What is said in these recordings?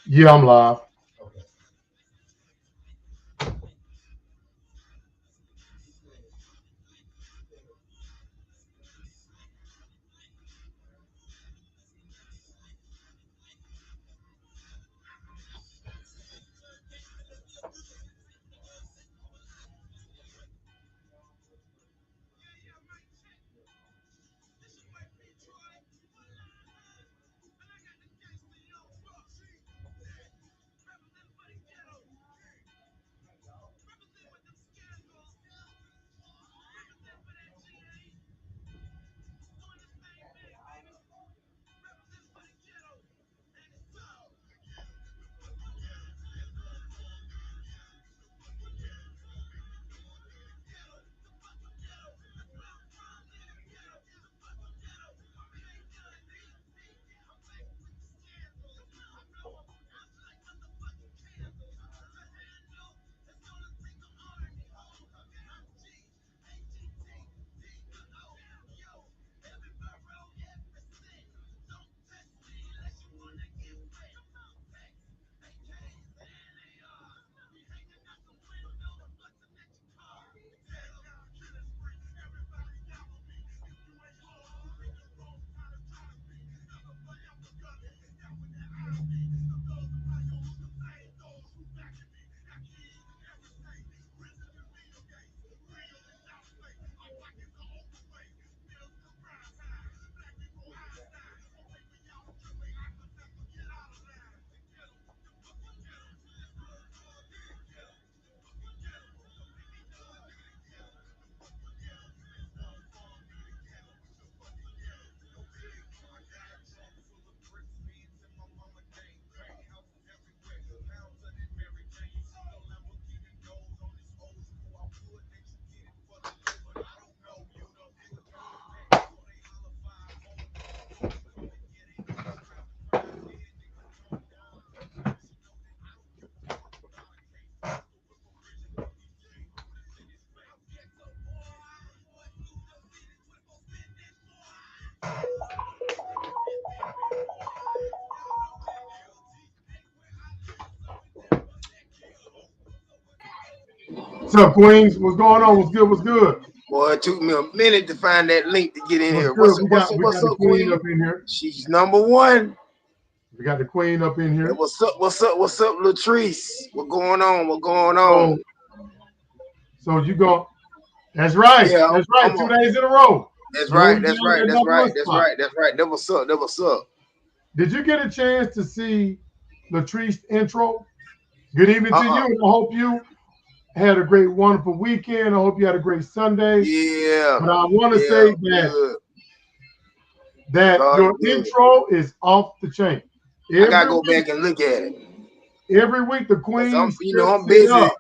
Yeah, I'm live. What's up, Queens? What's going on? What's good? What's good? Boy, it took me a minute to find that link to get in What's here. good? What's up? We What's got up? we What's got the up, Queen Queen? up in here. She's number one. We got the Queen up in Hey, here. what's up? What's up? What's up, Latrice? What going on? What going on? So so you go. That's right. Yeah, That's right. I'm Two on. days in a row. That's You right. hold it That's down right. at that That's number right. one That's spot. right. That's right. That what's up. That what's up. Did you get a chance to see Latrice's intro? Good evening to you. Uh-uh. And I hope you had a great, wonderful weekend. I hope you had a great Sunday. Yeah. But I want to Yeah. say that Good. God your good. intro is off the chain. I gotta Every go week, back and look at it. every week the Cause Queen I'm steps it busy. up.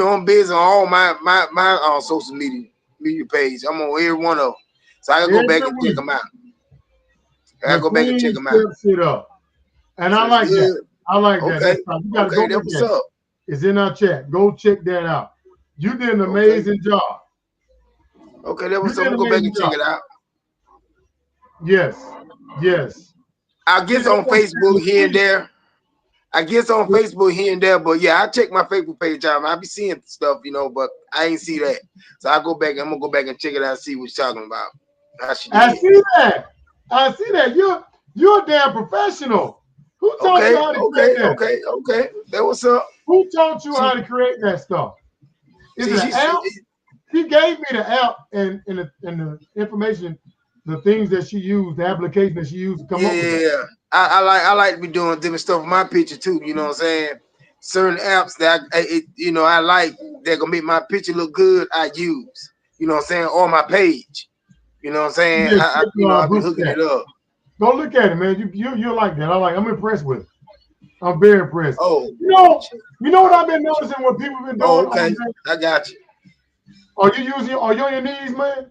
I'm busy on all my social media page. I'm on every one of them. So I gotta go back Every and check week them out. I the gotta go back and check Queen them out. steps it up. And So I it's like that. good. I like that. Okay. That's fine. You got to go Okay, that look what's at it. up. It's in our chat. Go check that out. You did an Okay. amazing job. Okay, that You was. I'm did gonna an go back amazing and check job. it out. Yes. Yes. I See, guess that's on what I'm saying. Facebook here and there. I guess on Facebook here and there, but yeah, I check my Facebook page out. I be seeing stuff, but I ain't see that. So I go back. I'm gonna go back and check it out and see what you're talking about. How she I did. see that. I see that. You're a damn professional. Who taught you Okay, how to create okay, that? okay, okay. That what's up. Who taught you how She, to create that stuff? Is see, it an she, app? She gave me the app and the information, the things that she used, the application that she used to come up with that. yeah. I like to be doing different stuff with my picture too. You know what I'm saying? Certain apps that I like that gonna make my picture look good. I use. You know what I'm saying? On my page. You know what I'm You saying? did a quick I be boost hooking that. it up. Go look at it, man. You like that. I'm impressed with it. I'm very impressed. Oh, You know, shit. you know what I've been noticing what people been Oh, doing on okay. there? I got you. Are you on your knees, man?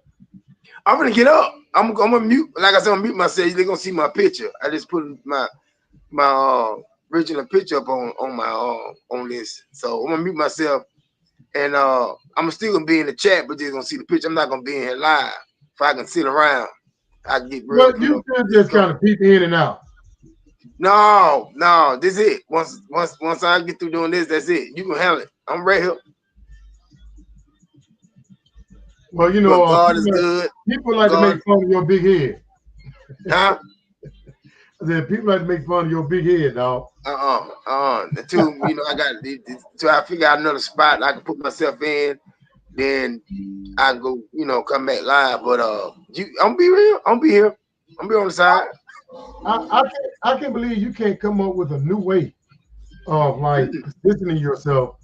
I'm gonna get up. I'm gonna mute. Like I said, I'm gonna mute myself. They're gonna see my picture. I just put my original picture up on my on this. So I'm gonna mute myself, and I'm still gonna be in the chat, but just gonna see the picture. I'm not gonna be in here live. If I can sit around, I can get real, But you should real just kind comfortable. of peep in and out. No, this is it. Once I get through doing this, that's it. You can handle it. I'm right here. Well, you know, God is good. People like to make fun of your big head. Huh? I said people like to make fun of your big head, dog. The two, you know, I got so I figure out another spot I can put myself in. Then I go, you know, come back live. But I'm be real. I'm be here. I'm be on the side. I can't believe you can't come up with a new way of like positioning yourself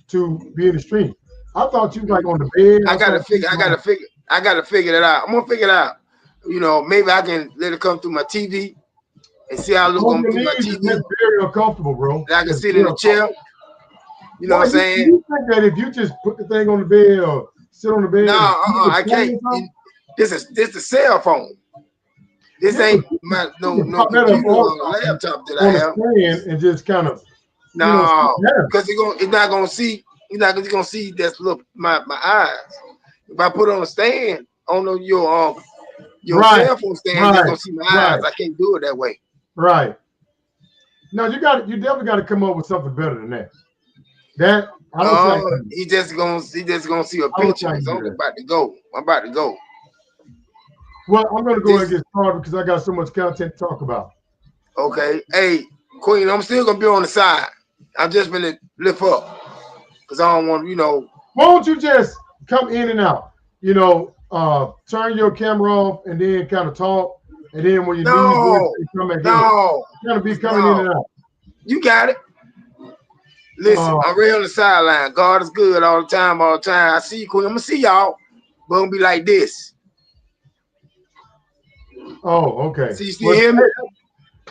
to be in the stream. I thought you like on the bed. I gotta figure that out. I'm gonna figure it out. You know, maybe I can let it come through my TV and see how I look on through my TV. That's very uncomfortable, bro. And I can sit in a chair. You know what I'm saying? You think that if you just put the thing on the bed or sit on the bed? No, I can't. This is the cell phone. This ain't my no computer or laptop that I have. And just kind of because it's not gonna see. You're not gonna see that's look my eyes. If I put on a stand on your cell phone stand, you're gonna see my eyes. I can't do it that way. Right. No, you definitely got to come up with something better than that. That I don't he just gonna see a picture. I'm about to go. Well, I'm gonna go and get started because I got so much content to talk about. Okay. Hey, Queen, I'm still gonna be on the side. I'm just gonna lift up. Because I don't want, you know. Why don't you just come in and out? You know, turn your camera off and then kind of talk. And then when you do, you come back in. Kind of be coming in and out. You got it. Listen, I'm right on the sideline. God is good all the time. I see you, Queen. I'm going to see y'all. But I'm going to be like this. Oh, okay. See, you still hear me?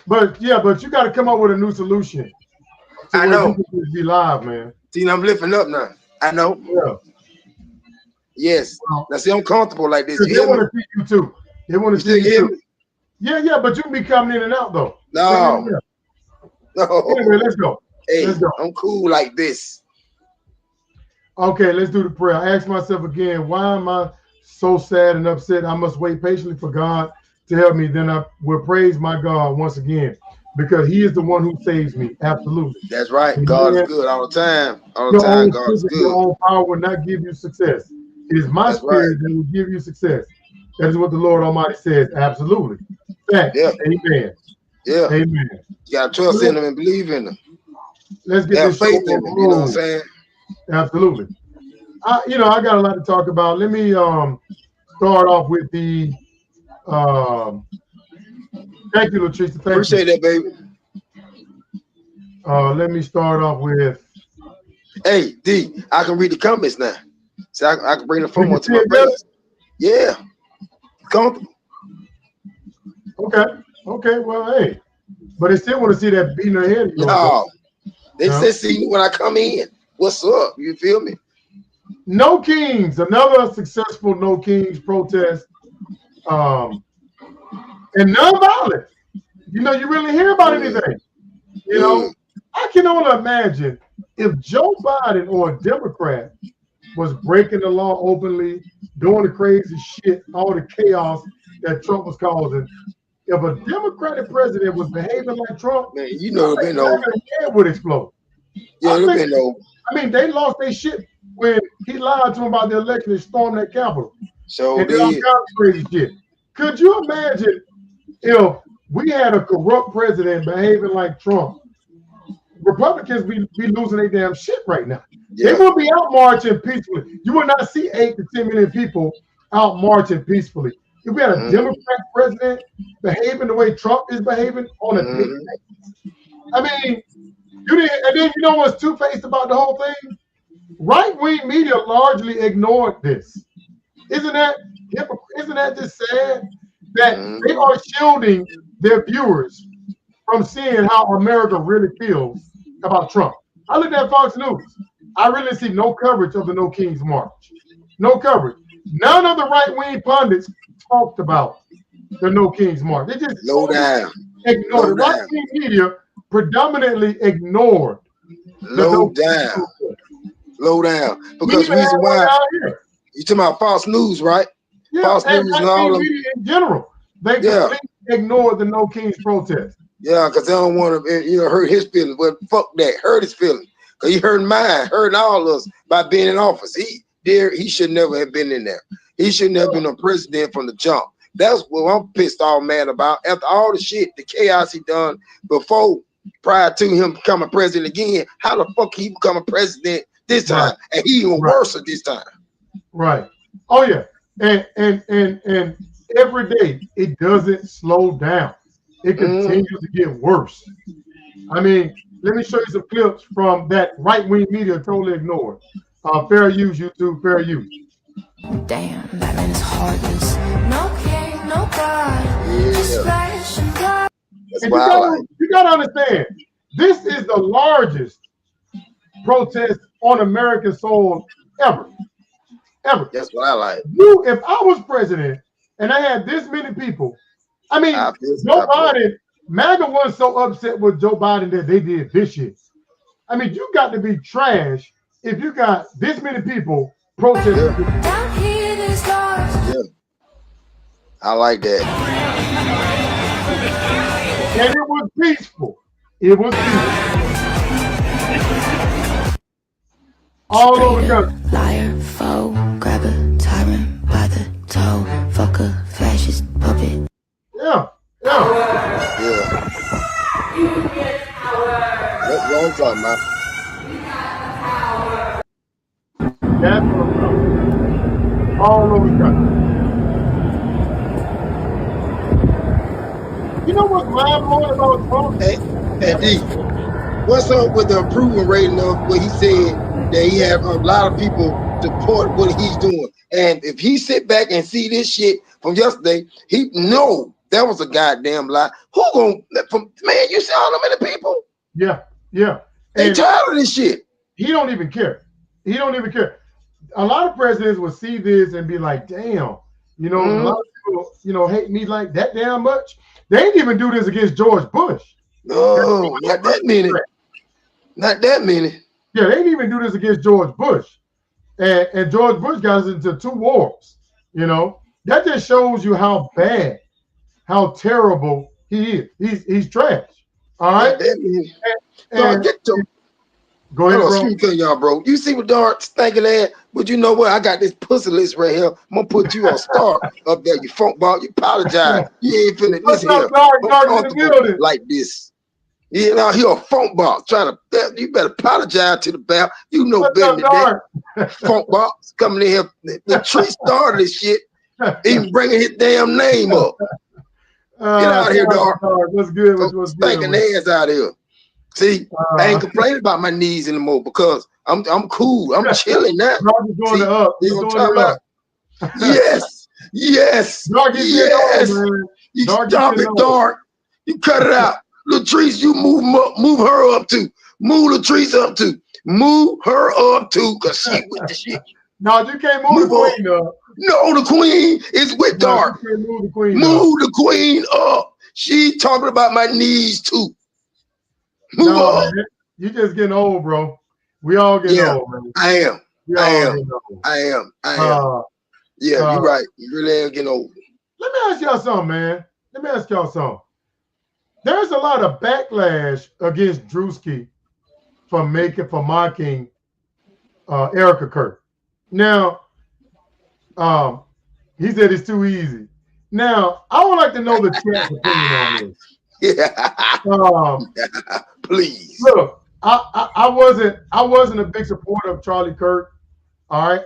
But you got to come up with a new solution. I know. You can just be live, man. See, I'm lifting up now. I know. Yeah. Yes. Now, see, I'm comfortable like this. They want to see you too. They want to see you too. Yeah, but you can be coming in and out though. No. Anyway, let's go. Hey, I'm cool like this. Okay, let's do the prayer. I ask myself again, why am I so sad and upset? I must wait patiently for God to help me. Then I will praise my God once again. Because he is the one who saves me. Absolutely. That's right. God is good all the time. All the time, God is good. Your own power will not give you success. It is my spirit that will give you success. That is what the Lord Almighty says. Absolutely. Fact. Yeah. Amen. Yeah. Amen. You got to trust in them and believe in them. Let's get this faith in them. You know what I'm saying? Absolutely. I got a lot to talk about. Let me start off with the thank you, Latrice. Appreciate that, baby. Let me start off with. Hey, D, I can read the comments now. So I can bring the phone to my face. Yeah. Comfortable. Okay. Well, hey. But they still want to see that beating her head. No. They said see me when I come in. What's up? You feel me? No Kings. Another successful No Kings protest. And nonviolent. You know, you really hear about anything. You know, I can only imagine if Joe Biden or a Democrat was breaking the law openly, doing the crazy shit, all the chaos that Trump was causing. If a Democratic president was behaving like Trump, man, you know, their head would explode. Yeah, I mean, they lost their shit when he lied to them about the election and stormed that Capitol. So and did all kinds of crazy shit. Could you imagine if we had a corrupt president behaving like Trump? Republicans be losing their damn shit right now. Yeah. They will be out marching peacefully. You will not see 8 to 10 million people out marching peacefully. If we had a Democrat president behaving the way Trump is behaving on a daily basis, I mean, and then you know what's two-faced about the whole thing? Right-wing media largely ignored this. Isn't that just sad that they are shielding their viewers from seeing how America really feels about Trump? I looked at Fox News. I really see no coverage of the No Kings March. No coverage. None of the right-wing pundits talked about the No Kings March. They just ignored the right-wing media predominantly ignored. Low down. Because the reason why you talking about false news, right? Yeah, false news and all of media in general. They completely ignored the No Kings protest. Yeah, because I don't want to, hurt his feelings. Well, fuck that. Hurt his feelings. Because he hurt mine, hurting all of us by being in office. He should never have been in there. He should never been a president from the jump. That's what I'm pissed off mad about. After all the shit, the chaos he done before, prior to him becoming president again, how the fuck he become a president this time? Right. And he even worse at this time. Right. Oh yeah. And every day it doesn't slow down. It continues to get worse. I mean, let me show you some clips from that right-wing media totally ignored. Fair use, YouTube, fair use. Damn, that man is heartless. No king, no God, just flesh and blood. You gotta understand, this is the largest protest on American soil ever. That's what I like. If I was president and I had this many people, I mean, Joe Biden, MAGA wasn't so upset with Joe Biden that they did this shit. I mean, you got to be trash if you got this many people protesting. Yeah. I like that. And it was peaceful. It was peaceful. All over the country. Liar, foe, grab a tyrant by the toe, fuck a fascist puppet. Yeah. That's what I'm talking about. That's what I'm talking about. All over the country. You know what's mind-blowing about Trump? Hey, D, what's up with the approval rating of what he said that he have a lot of people support what he's doing? And if he sit back and see this shit from yesterday, he know that was a goddamn lie. Who gonna, man, you see all them many people? Yeah. They tired of this shit. He don't even care. A lot of presidents will see this and be like, damn, a lot of people, hate me like that damn much. They didn't even do this against George Bush. No, not that many. Not that many. Yeah, they didn't even do this against George Bush. And George Bush got us into 2 wars. That just shows you how bad, how terrible he is. He's trash. All right. Go ahead, bro. Excuse me, y'all, bro. You see what Dark stinking ass? But you know what? I got this pussy list right here. I'm gonna put you on star up there. You funk ball. You apologize. You ain't feeling this here. Dark in the building like this. He a funk ball. You better apologize to the bell. You know better than that. Funk ball coming in here. The tree started this shit. Even bringing his damn name up. Get out of here, Dark. What's good? What's stinking ass out of here. See, I ain't complaining about my knees anymore because I'm cool. I'm chilling now. Going up. You know what I'm talking about? Yes. Dark, you stop it, Dark. You cut it out. Latrice, you move her up too. Move Latrice up too. Move her up too, cause she with the shit. No, you can't move the queen up. No, the queen is with Dark. You can't move the queen move the queen up. She talking about my knees too. Move up. Man, you just getting old, bro. We all getting old, man. I am. Yeah, you're right. You really are getting old. Let me ask y'all something, man. There's a lot of backlash against Drewski for mocking Erica Kirk. Now, he said it's too easy. Now, I would like to know the chat's opinion on this. Please. Look, I wasn't a big supporter of Charlie Kirk. All right.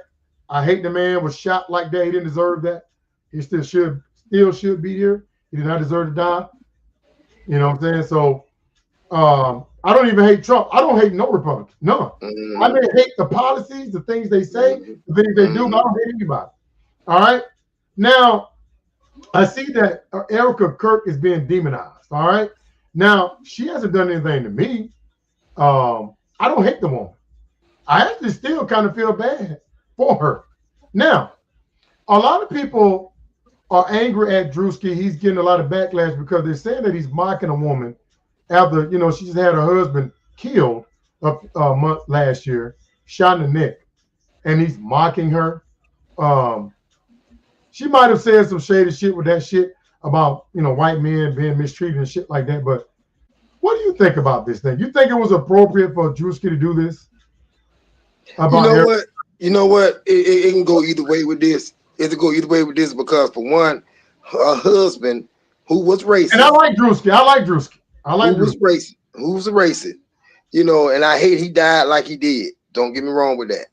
I hate the man was shot like that. He didn't deserve that. He still should be here. He did not deserve to die. You know what I'm saying? So I don't even hate Trump. I don't hate no Republican. None. I may hate the policies, the things they say, the things they do, but I don't hate anybody. All right. Now, I see that Erica Kirk is being demonized. All right. Now, she hasn't done anything to me. I don't hate the woman. I actually still kind of feel bad for her. Now, a lot of people are angry at Drewski. He's getting a lot of backlash because they're saying that he's mocking a woman after, she just had her husband killed a month last year, shot in the neck, and he's mocking her. She might have said some shady shit with that shit about, white men being mistreated and shit like that, but What do you think about this thing? You think it was appropriate for Drewski to do this? You know what? It can go either way with this. It can go either way with this because, for one, her husband, who was racist, and I like Drewski. Who was racist, you know, and I hate he died like he did. Don't get me wrong with that.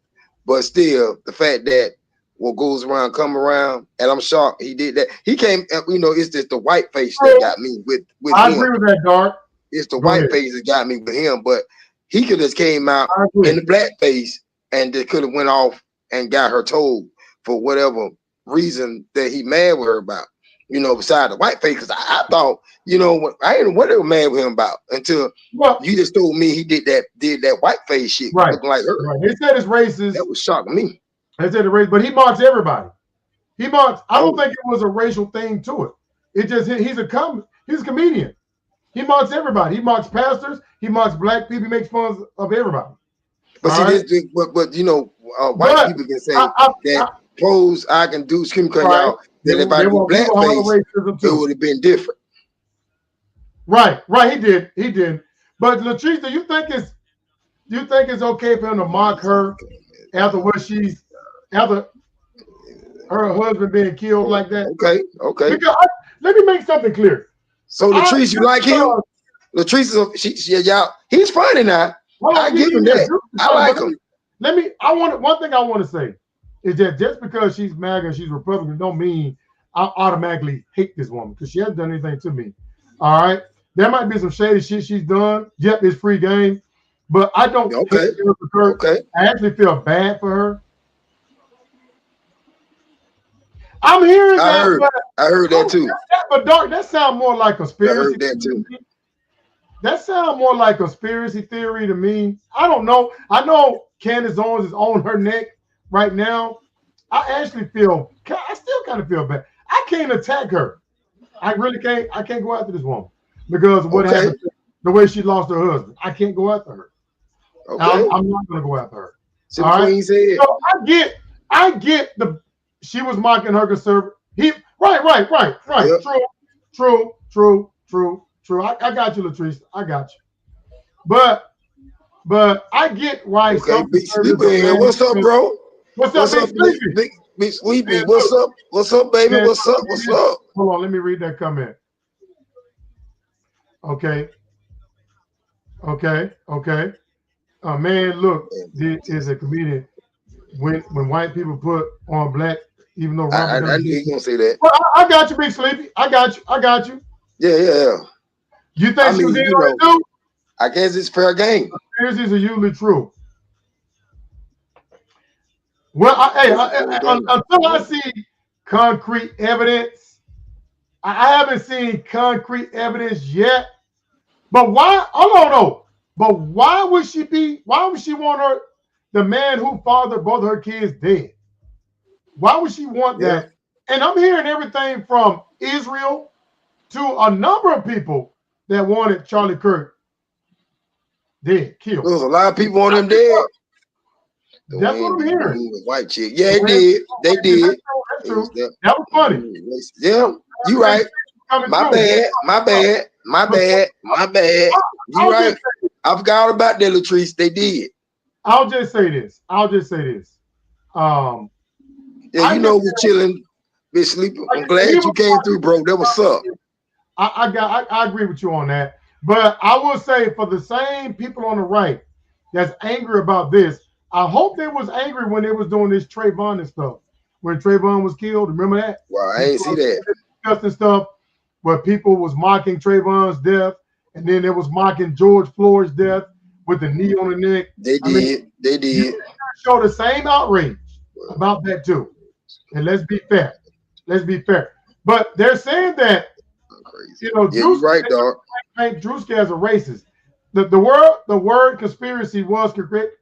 But still, the fact that what goes around come around, and I'm shocked he did that. He came, you know, it's just the white face that got me with I him. agree with that, Dark. It's the white face that got me with him, but he could have just came out in the black face and they could have went off and got her told for whatever reason that he mad with her about, you know, beside the white face. Because I thought, you know, I didn't know what they were mad with him about until you just told me he did that white face shit, looking like her. Right. They said it's racist. That was shocking me. They said it's racist, but he mocks everybody. He mocks. I don't think it was a racial thing to it. It just he's a comedian. He mocks everybody. He mocks pastors. He mocks black people. He makes fun of everybody. But see, but you know, white people can say that clothes I can do skin cut y'all. That if I do blackface, it would have been different. Right. He did. But Latrice, do you think it's okay for him to mock her after her husband being killed like that? Okay. Because let me make something clear. So Latrice, you like him? Latrice is y'all. He's funny now. I give him that. I like him. One thing I want to say is that just because she's MAGA, she's Republican, don't mean I automatically hate this woman because she hasn't done anything to me. All right, there might be some shady shit she's done. Yep, it's free game, but I don't. Okay. I actually feel bad for her. I'm hearing that. I heard that too. But Dark, that sounds more like conspiracy. I heard that too. That sounds more like conspiracy theory to me. I don't know. I know Candace Owens is on her neck right now. I still kind of feel bad. I can't attack her. I really can't. I can't go after this woman because of what happened, the way she lost her husband. I can't go after her. Okay. I'm not going to go after her. So So I get she was mocking her conservative. Right. Yep. True. I got you, Latrice. I got you. But I get why. Okay, Big Sleepy here. What's up, bro? What's up, Big Sleepy? What's up? What's up, baby? What's up? Hold on, let me read that comment. Okay. Man, look, this is a comedian. When white people put on black, even though I knew you gonna say that. Well, I got you, Big Sleepy. I got you. Yeah. You think she was in on it too? I guess it's fair game. Conspiracies are usually true. Well, until I see concrete evidence, I haven't seen concrete evidence yet. But why? Oh no. But why would she want the man who fathered both her kids dead? Why would she want that? And I'm hearing everything from Israel to a number of people that wanted Charlie Kirk dead, killed. There was a lot of people on him dead. That's what I'm hearing. White chick. Yeah, they did. They did. That's true. That was funny. Yeah, you right. My bad. You right. I forgot about that, Latrice. They did. I'll just say this. Yeah, you know we're chilling, Big Sleeper. I'm glad you came through, bro. That was up. I agree with you on that. But I will say for the same people on the right that's angry about this, I hope they was angry when they was doing this Trayvon and stuff. When Trayvon was killed, remember that? Well, I ain't see that. Discussing stuff where people was mocking Trayvon's death, and then they was mocking George Floyd's death with the knee on the neck. They did. You show the same outrage about that too. And let's be fair. But they're saying that, you know, you're right, dog. Drewski as a racist. The word conspiracy was correct.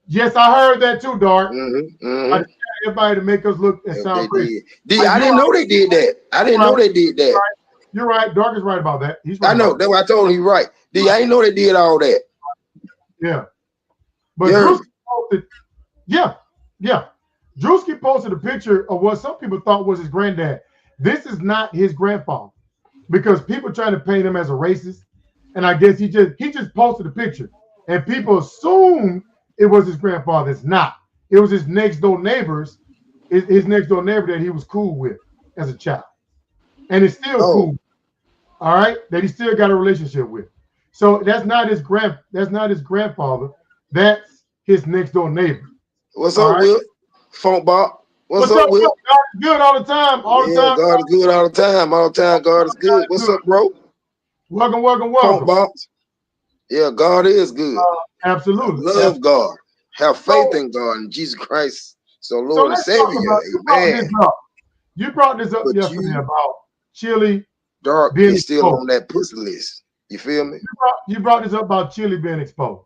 Yes, I heard that too, Dark. I everybody to make us look and sound crazy. I didn't know they did that. I didn't know they did that. You're right. Dark is right about that. He's right. I know. That's why I told him he's right. I didn't know they did all that. Yeah. But Drewski posted, yeah. Drewski posted a picture of what some people thought was his granddad. This is not his grandfather because people trying to paint him as a racist. and I guess he just posted a picture, and people assumed it was his grandfather. It's not. It was his next door neighbors, his next door neighbor that he was cool with as a child, and it's still cool. All right, that he still got a relationship with. So that's not his grandfather. That's his next door neighbor. What's up, Will? Funk Bob. What's up, Will? God is good all the time. All the time. God is good all the time. All the time, God is good. What's up, bro? Welcome. Funk Bob. Yeah, God is good. Absolutely. Love God. Have faith in God and Jesus Christ. So Lord and Savior. Amen. You brought this up yesterday about Chilli. Dark is still on that pussy list. You feel me? You brought this up about Chilli being exposed.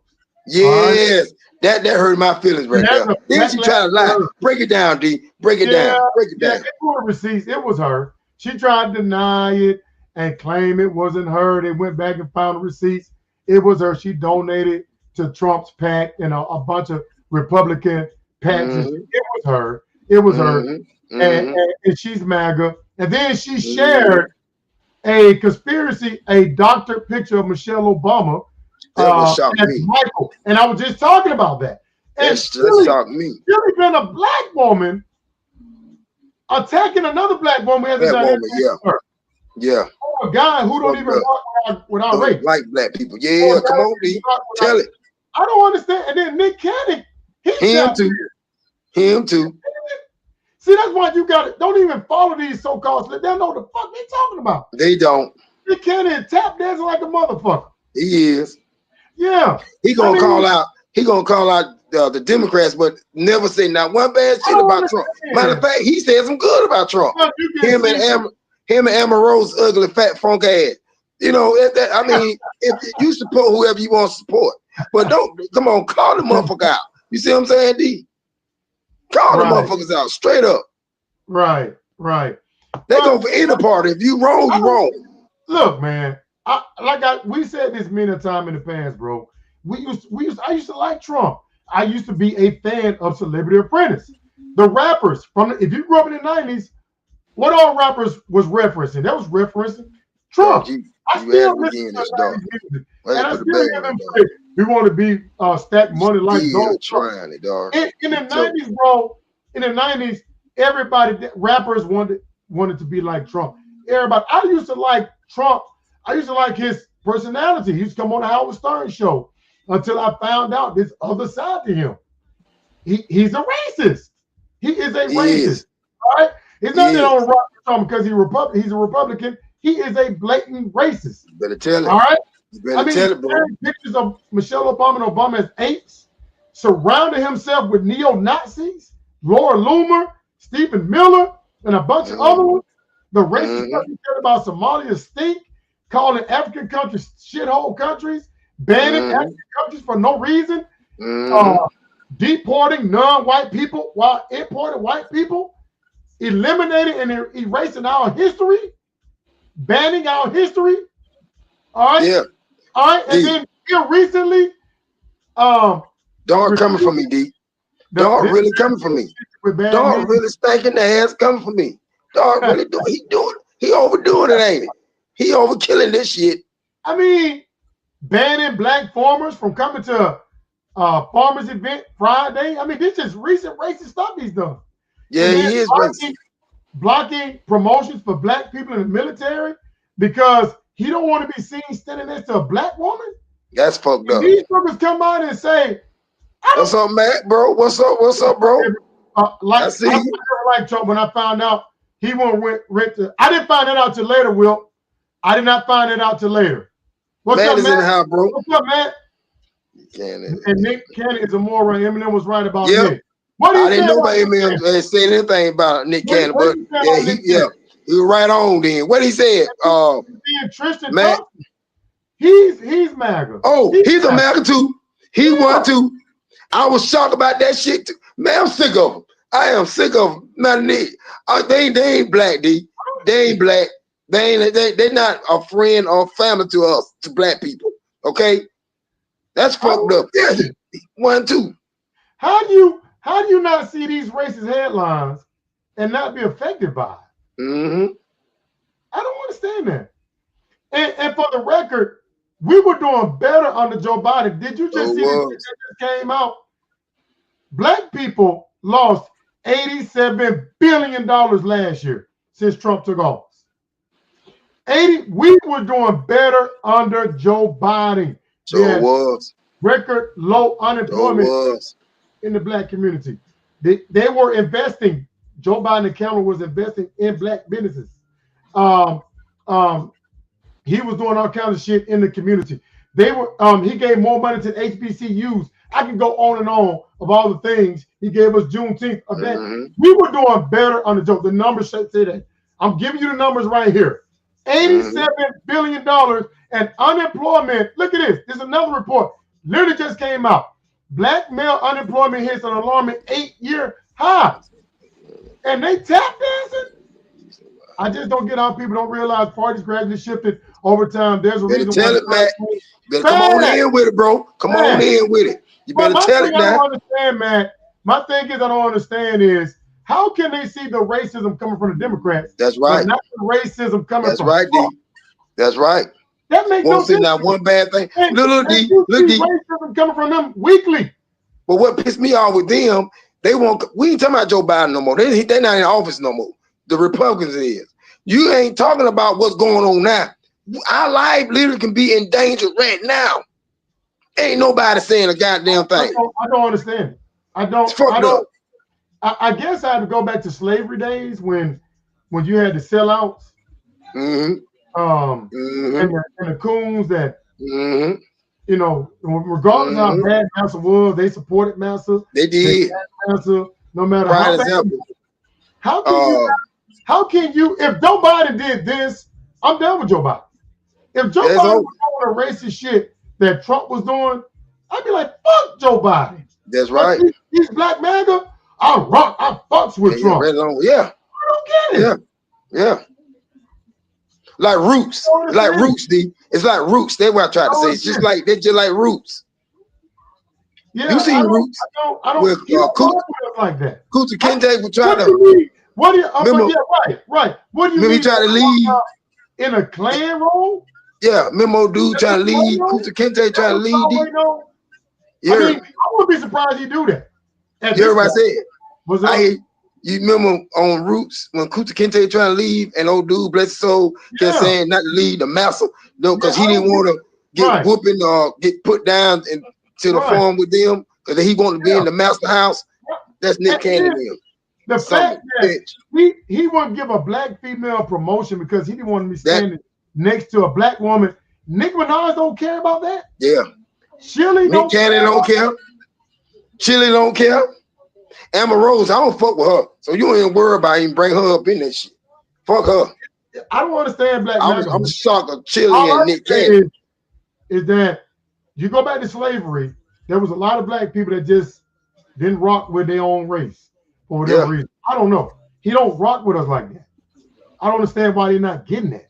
Yes. That hurt my feelings right there. Then she tried to lie. Break it down, D. Break it down. Break it down. It was receipts. It was her. She tried to deny it and claim it wasn't her. They went back and found the receipts. It was her. She donated to Trump's PAC and a bunch of Republican PACs. It was her. It was her. And she's MAGA. And then she shared a conspiracy, a doctored picture of Michelle Obama. Michael. And I was just talking about that. And that shocked me. Really been a black woman attacking another black woman. Yeah. Oh, a guy who don't even walk without race. Like black people. Yeah, come on, D. Tell it. I don't understand. And then Nick Cannon, him too. See, that's why you got it. Don't even follow these so-called. They don't know what the fuck they talking about. They don't. Nick Cannon tap dancing like a motherfucker. He is. Yeah. He gonna call out the Democrats, but never say not one bad shit about Trump. Matter of fact, he said some good about Trump. Him and Amber Rose ugly fat funk ass. You know, if you support whoever you want to support, but don't come on, call the motherfucker out. You see what I'm saying, D? Call the motherfuckers out straight up. Right. They go for any party. If you wrong, you wrong. Look, man. We said this many times in the past, bro. I used to like Trump. I used to be a fan of Celebrity Apprentice. The rappers if you grew up in the 90s, what all rappers was referencing? That was referencing Trump. I still listen to that music. And I still hear them say, we want to be stack money like gold. In the 90s, bro, in the 90s, rappers wanted to be like Trump. Everybody. I used to like Trump. I used to like his personality. He used to come on the Howard Stern show until I found out this other side to him. He's a racist. He is a racist. All right? It's not that on rock Trump because he's a Republican. He is a blatant racist. You better tell it. All right? You better tell it, bro. Pictures of Michelle Obama and Obama as apes, surrounding himself with neo-Nazis, Laura Loomer, Stephen Miller, and a bunch of other ones. The racist stuff he said about Somalia stink, calling African countries shithole countries, banning African countries for no reason, deporting non-white people while importing white people, eliminating and erasing our history, banning our history. All right. Yeah. All right. And then here recently, dog coming for me, D. Dog really coming for me. Dog really spanking the ass coming for me. Dog really he overdoing it, ain't it? He overkilling this shit. I mean, banning black farmers from coming to farmers event Friday. I mean, this is recent racist stuff he's done. Yeah, he is racist. Blocking promotions for black people in the military because he don't want to be seen standing next to a black woman. That's fucked up. These fuckers come out and say, "What's up, Matt, bro? What's up, bro?" I see. Like Trump, when I found out he won't rent to. I didn't find that out till later, Will. I did not find it out till later. What's Matt up, is Matt? in the house, bro. What's up, Matt? And Nick Cannon is a moron. Eminem was right about Nick. I didn't know about Eminem saying anything about Nick Cannon, but he was right on then. What he said? Tristan Matt. He's MAGA. Oh, he's a MAGA too. He won too. I was shocked about that shit too. Man, I'm sick of him. I am sick of them. Man, they ain't black, D. They ain't black. They're not a friend or family to us, to black people. Okay? That's fucked up. Yeah. 1, 2. How do you not see these racist headlines and not be affected by it? I don't understand that. And for the record, We were doing better under Joe Biden. Did you just see the shit that just came out? Black people lost $87 billion last year since Trump took office. We were doing better under Joe Biden. So was. Record low unemployment in the black community. They were investing. Joe Biden and Kamala was investing in black businesses. He was doing all kinds of shit in the community. They were. He gave more money to HBCUs. I can go on and on of all the things he gave us Juneteenth event. We were doing better on the Joe. The numbers say that. I'm giving you the numbers right here. $87 billion and unemployment. Look at this. There's another report. Literally just came out. Black male unemployment hits an alarming 8-year high. And they tap dancing. I just don't get how people don't realize parties gradually shifted over time. There's a reason. Tell it, Matt. You better come on in with it, bro. Come on in with it. You better tell it now. I don't understand, man. My thing is, I don't understand is how can they see the racism coming from the Democrats? That's right. But not the racism coming from. That's right, D. That's right. That makes no sense. Not one bad thing. Look, D. Look, D. Racism coming from them weekly. But what pissed me off with them, they won't. We ain't talking about Joe Biden no more. They're not in office no more. The Republicans is. You ain't talking about what's going on now. Our life literally can be in danger right now. Ain't nobody saying a goddamn thing. I don't understand it. I guess I had to go back to slavery days when you had the sellouts, and the coons that, you know, regardless of how bad Massa was, they supported Massa. They did. Massa, no matter how bad. How can you? If Joe Biden did this, I'm done with Joe Biden. If Joe Biden was doing the racist shit that Trump was doing, I'd be like, fuck Joe Biden. That's right. He's black MAGA. I fucks with Trump. Yeah. I don't get it. Yeah. Like Roots. Like Roots, D. It's like Roots. That's what I tried to say. It's just like they're just like Roots. Yeah, you seen Roots? I don't with like that. Kunta Kinte was trying to. What do you? Right. What do you mean? He tried to leave in a Klan role? Yeah, Memo dude trying to leave. Kunta Kinte trying to leave. Yeah. I mean, I wouldn't be surprised he do that. You heard what I said? I hear you remember on Roots when Kunta Kinte trying to leave and old dude, bless his soul, kept saying not to leave the massa, because he didn't want to get whooping or get put down into the farm with them because he wanted to be in the master house. That's Nick Cannon. The fact that he wouldn't give a black female promotion because he didn't want to be standing next to a black woman. Nick Minaj don't care about that. Yeah. Chilli Nick Cannon don't care. Chilli don't care. Amber Rose, I don't fuck with her. So you ain't worry about even bring her up in that shit. Fuck her. I don't understand black. I'm shocked of Chilli and Nick Cannon. Is that you go back to slavery, there was a lot of black people that just didn't rock with their own race. For whatever reason. I don't know. He don't rock with us like that. I don't understand why they're not getting that.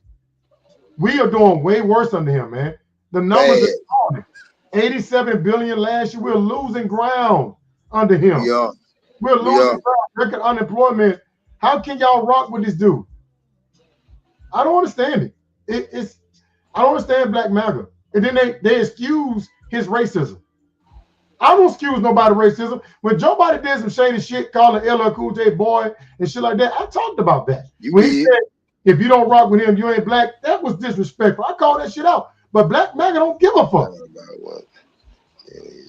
We are doing way worse under him, man. The numbers are falling. 87 billion last year. We're losing ground under him. Yeah. We're losing ground. Record unemployment. How can y'all rock with this dude? I don't understand it. I don't understand black MAGA. And then they excuse his racism. I don't excuse nobody racism. When Joe Biden did some shady shit, calling LL Cool J boy and shit like that, I talked about that. When he said, if you don't rock with him, you ain't black, that was disrespectful. I called that shit out. But black MAGA don't give a fuck.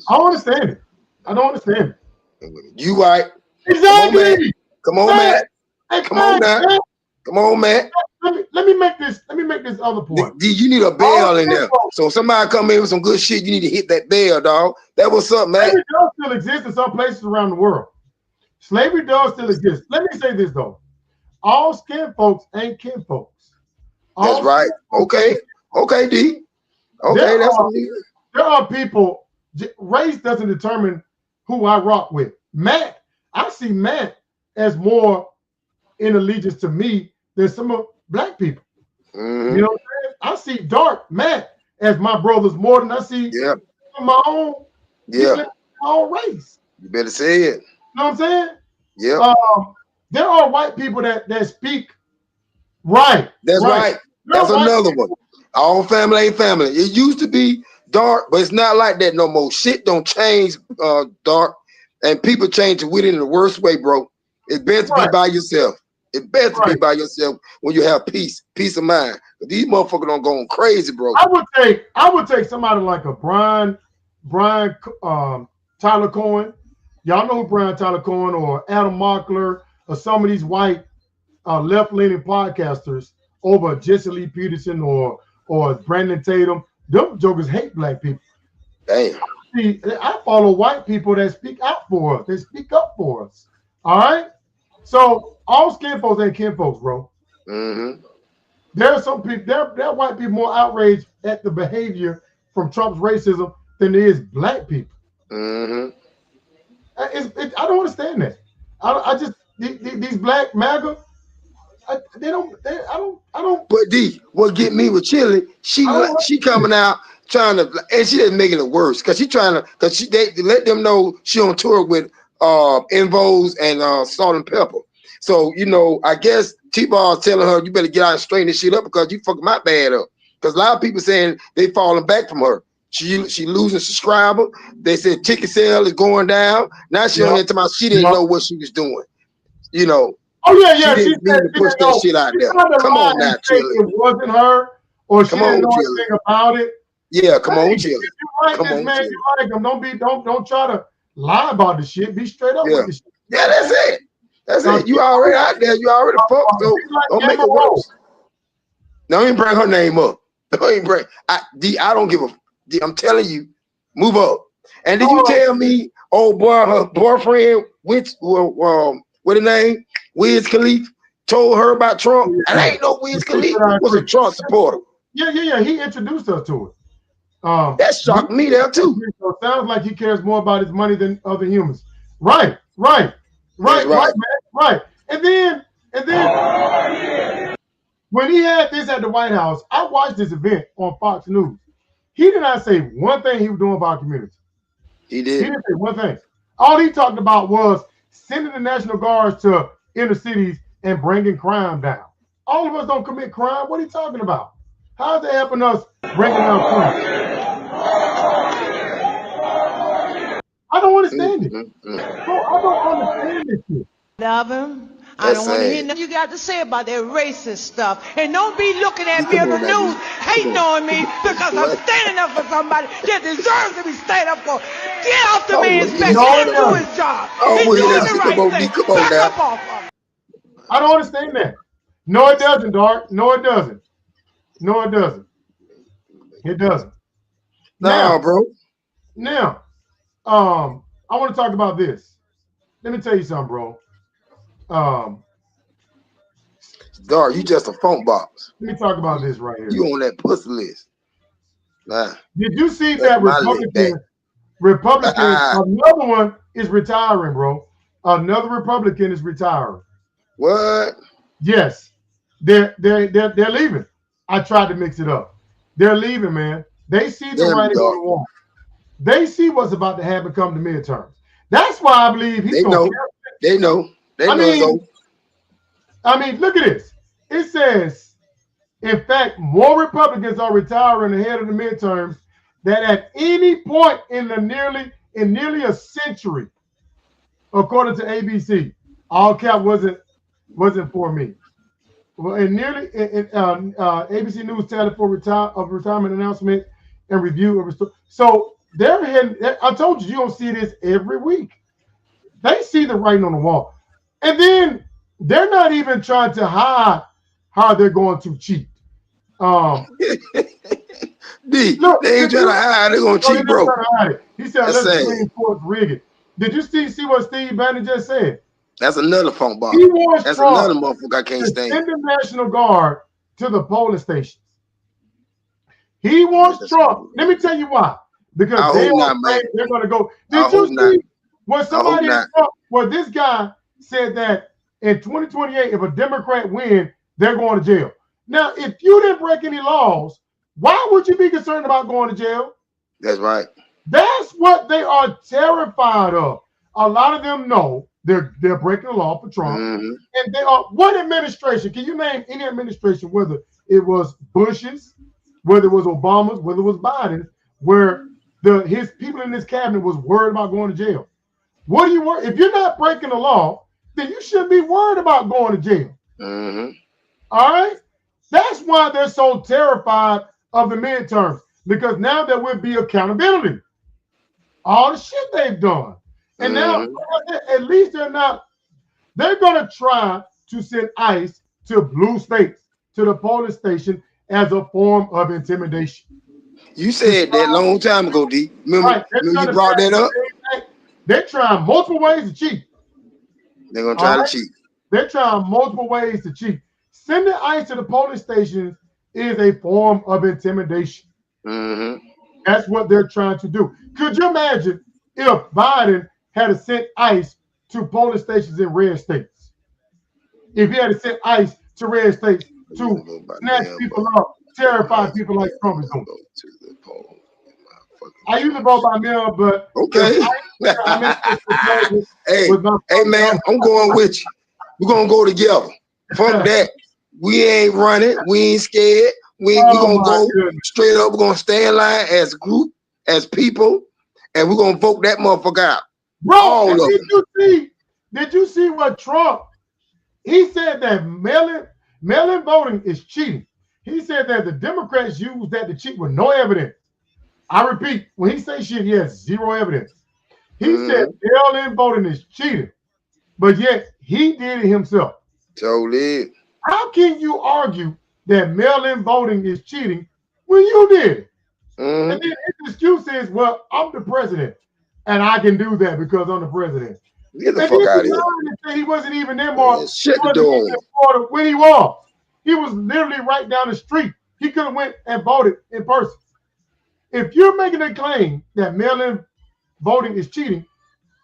I don't understand it. I don't understand it. You right. Exactly. Come on, Matt. Come on, Matt. Come on, Matt. Let me make this other point. You need a bell in there. So if somebody come in with some good shit, you need to hit that bell, dog. That what's up, man. Slavery does still exist in some places around the world. Slavery does still exist. Let me say this though. All skin folks ain't kin folks. That's right. Okay, D. Okay, there are people. Race doesn't determine who I rock with. Matt, I see Matt as more in allegiance to me than some of black people. You know what I'm saying? I see dark Matt as my brothers more than I see my own. My own race. You better say it. You know what I'm saying? Yeah. There are white people that speak right. That's right. That's another one. All family ain't family. It used to be dark, but it's not like that no more. Shit don't change, dark, and people change with it in the worst way, bro. It's best to be by yourself. It's best to be by yourself when you have peace of mind. But these motherfuckers don't go crazy, bro. I would take somebody like a Brian Tyler Cohen. Y'all know who Brian Tyler Cohen or Adam Mockler or some of these white left-leaning podcasters over Jesse Lee Peterson or Brandon Tatum. Them jokers hate black people. Damn. See, I follow white people that speak out for us. They speak up for us. All right? So all skin folks ain't kin folks, bro. Mm-hmm. There are some people, there are white people more outraged at the behavior from Trump's racism than there is black people. Mm-hmm. I don't understand that. I just these black MAGA, I don't. But D, what get me with Chilli? She coming out trying to, and she didn't making it worse because they let them know she on tour with Envos and Salt and Pepper. So I guess T-Ball's telling her you better get out and straighten this shit up because you fucking my bad up. Because a lot of people saying they falling back from her. She losing subscriber. They said ticket sale is going down. Now she on there talking about she didn't know what she was doing. Oh yeah. She didn't mean to push that shit out there. Come on now, Chilli. It wasn't her, or she didn't know anything about it. Yeah, come on, Chilli. If you like this man, you like him. Don't try to lie about the shit. Be straight up with the shit. Yeah, that's it. That's it. You already out there. You already fucked. So don't make it worse. Don't even bring her name up. Don't even bring. I don't give a. D, I'm telling you, move up. And did you tell me, old boy, her boyfriend, what the name? Wiz Khalifa told her about Trump, and I ain't know Wiz Khalifa was a Trump supporter. Yeah. He introduced her to it. That shocked me there too. So it sounds like he cares more about his money than other humans. Right. And then when he had this at the White House, I watched this event on Fox News. He did not say one thing he was doing for our community. He did. He didn't say one thing. All he talked about was sending the National Guards to inner cities and bringing crime down. All of us don't commit crime. What are you talking about? How is that helping us bringing down crime? I don't understand it. Bro, I don't understand this shit. Love him. I don't want to hear nothing you got to say about that racist stuff. And don't be looking at me on the news hating on me because I'm standing up for somebody that deserves to be stand up for. Get off the man's back. Let him do his job. He's doing the right thing. Back up off of him. I don't understand that. No, it doesn't, Dark. No, it doesn't. It doesn't. Nah, bro. Now, I want to talk about this. Let me tell you something, bro. Dark, you just a phone box. Let me talk about this right here. You on that pussy list. Nah. Did you see that Republican, another one is retiring, bro. Another Republican is retiring. What? Yes. They're leaving. I tried to mix it up. They're leaving, man. They see the writing on the wall. They see what's about to happen come the midterms. That's why I believe he's going to. They know. I mean, look at this. It says, in fact, more Republicans are retiring ahead of the midterms than at any point in nearly a century, according to ABC. All cap wasn't for me. Well, ABC News tallied for retirement announcement and review of so they're heading. I told you don't see this every week. They see the writing on the wall. And then they're not even trying to hide how they're going to cheat. Look, they ain't trying to hide. They're going to cheat, bro. He said, let's lean towards rigging. Did you see what Steve Bannon just said? That's another phone box. That's another motherfucker I can't stand. Send the National Guard to the polling stations. He wants Trump. Let me tell you why. Because they're going to go. Did you see what somebody well, this guy said that in 2028, if a Democrat win, they're going to jail. Now, if you didn't break any laws, why would you be concerned about going to jail? That's right. That's what they are terrified of. A lot of them know they're breaking the law for Trump. Mm-hmm. And they are, what administration? Can you name any administration, whether it was Bush's, whether it was Obama's, whether it was Biden's, where his people in his cabinet was worried about going to jail. What do you worry? If you're not breaking the law, then you shouldn't be worried about going to jail. All right? That's why they're so terrified of the midterms, because now there will be accountability. All the shit they've done. And now, at least they're going to try to send ICE to blue states, to the polling station, as a form of intimidation. You said that long time ago, D. Remember you brought that up? They're trying multiple ways to cheat. They're going to try to cheat. They're trying multiple ways to cheat. Sending ICE to the polling stations is a form of intimidation. That's what they're trying to do. Could you imagine if Biden had sent ICE to polling stations in red states? If he had sent ICE to red states to snatch people up, terrify people like Trump is doing. I usually vote by mail, but okay. Hey, man, I'm going with you. We're gonna go together. From that, we ain't running, we ain't scared. We're gonna go straight up. We're gonna stay in line as a group, as people, and we're gonna vote that motherfucker out. Bro, did you see what Trump? He said that mail-in voting is cheating. He said that the Democrats use that to cheat with no evidence. I repeat, when he says shit, he has zero evidence. He said mail-in voting is cheating, but yet he did it himself. Totally. How can you argue that mail-in voting is cheating when you did it? And then his excuse is, well, I'm the president, and I can do that because I'm the president. Get the fuck out of here. He wasn't even there, Mark. Shut the door. When he was. He was literally right down the street. He could have went and voted in person. If you're making a claim that mail-in voting is cheating,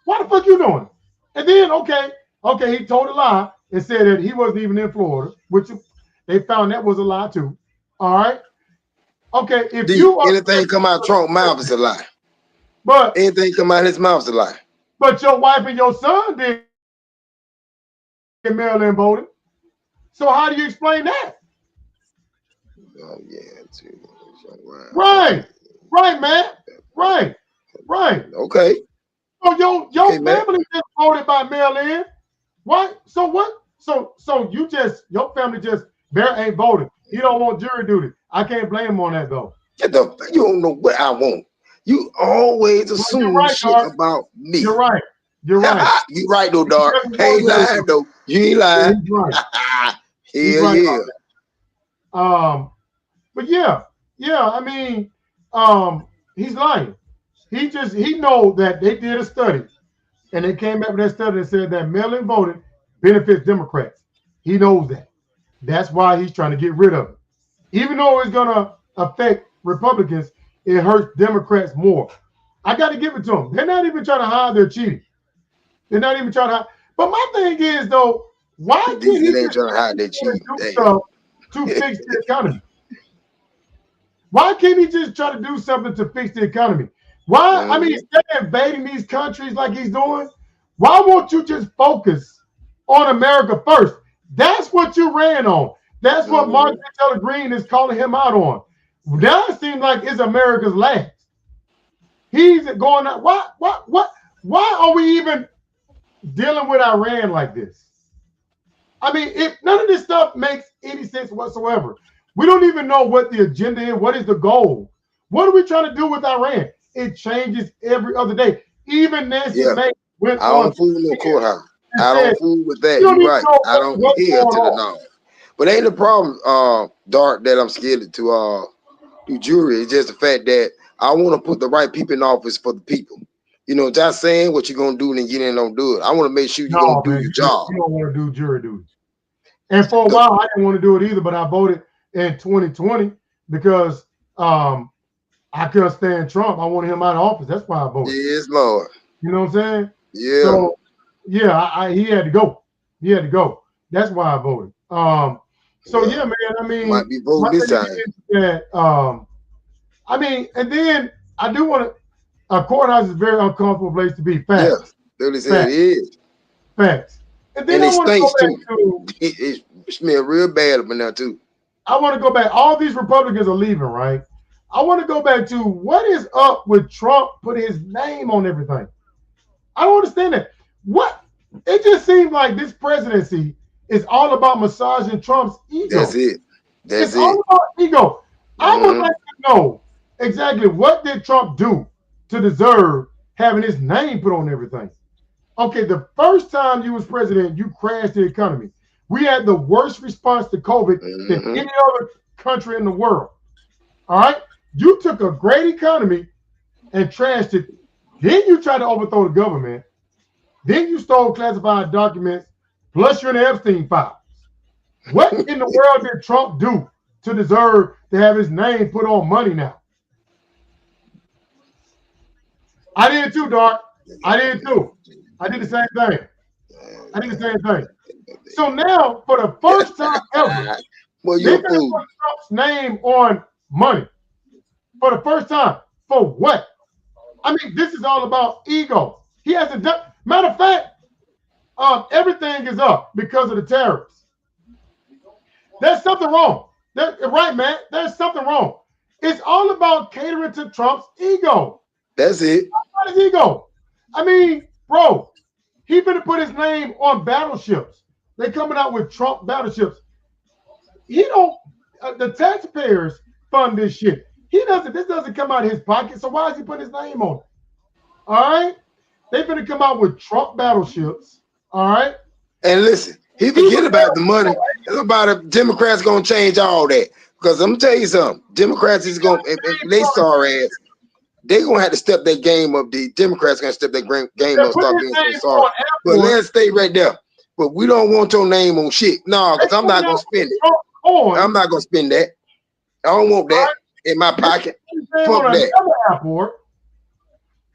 why the fuck you doing it? And then, okay, he told a lie and said that he wasn't even in Florida, which they found that was a lie too. All right. Okay, if anything come out of Trump's mouth is a lie. But anything come out of his mouth is a lie. But your wife and your son did mail-in voting. So how do you explain that? Oh yeah, too. Right, man. Right. Okay. So your family just voted by mail-in. What? So what? So your family just ain't voted. You don't want jury duty. I can't blame him on that though. You don't know what I want. You always assume shit about me. You're right. You right though, dog. Hey, lying though. You ain't lying. Yeah. But yeah. I mean, he's lying. He knows that they did a study, and they came back with that study and said that mail-in voting benefits Democrats. He knows that. That's why he's trying to get rid of it. Even though it's gonna affect Republicans, it hurts Democrats more. I got to give it to them. They're not even trying to hide their cheating. They're not even trying to hide. But my thing is, though, why can't he just trying to hide their cheating to fix the economy? Why can't he just try to do something to fix the economy? Why? I mean, instead of invading these countries like he's doing, why won't you just focus on America first? That's what you ran on. That's what Martin Taylor Greene is calling him out on. Now it seems like it's America's last. He's going out. Why are we even dealing with Iran like this? I mean, if none of this stuff makes any sense whatsoever. We don't even know what the agenda is. What is the goal? What are we trying to do with Iran? It changes every other day. Even Nancy May went I don't fool with no courthouse. I don't fool with that. You're right. I don't adhere to the norm. But ain't the problem, Dark, that I'm scared to do jury. It's just the fact that I want to put the right people in office for the people. You know, just saying what you're gonna do and then get in and don't do it. I want to make sure you're gonna do your job. You don't want to do jury duty. And for a while, I didn't want to do it either, but I voted in 2020 because I couldn't stand Trump. I wanted him out of office. That's why I voted. Yes, Lord. You know what I'm saying? Yeah. So yeah, he had to go. He had to go. That's why I voted. So yeah, man. I mean, might be voting this time. That, I mean, and then I do want to. A courthouse is a very uncomfortable place to be. Facts. Yeah, they said it is. Facts. And then it stinks too. It smells real bad up in there too. I want to go back. All these Republicans are leaving, right? I want to go back to what is up with Trump putting his name on everything. I don't understand that. What? It just seems like this presidency is all about massaging Trump's ego. That's it. It's all about ego. I would like to know exactly what did Trump do to deserve having his name put on everything. Okay, the first time you was president, you crashed the economy. We had the worst response to COVID than any other country in the world. All right? You took a great economy and trashed it. Then you tried to overthrow the government. Then you stole classified documents, plus you're in the Epstein files. What in the world did Trump do to deserve to have his name put on money now? I did too, Doc. I did too. I did the same thing. So now, for the first time ever, they're going to put Trump's name on money. For the first time. For what? I mean, this is all about ego. He hasn't done. Matter of fact, everything is up because of the tariffs. There's something wrong. Right, man. There's something wrong. It's all about catering to Trump's ego. That's it. His ego. I mean, bro, he better put his name on battleships. They're coming out with Trump battleships. He don't. The taxpayers fund this shit. He doesn't. This doesn't come out of his pocket. So why is he putting his name on it? All right. They're gonna come out with Trump battleships. All right. And listen, he forget about the money. It's about the Democrats gonna change all that. Because I'm gonna tell you something. Democrats is gonna if they sorry ass. They're gonna have to step their game up. The Democrats gonna step their game up. Start being so sorry. But let's stay right there. But we don't want your name on shit. No, because I'm not gonna spend it. I'm not gonna spend that. I don't want that in my pocket. Fuck that.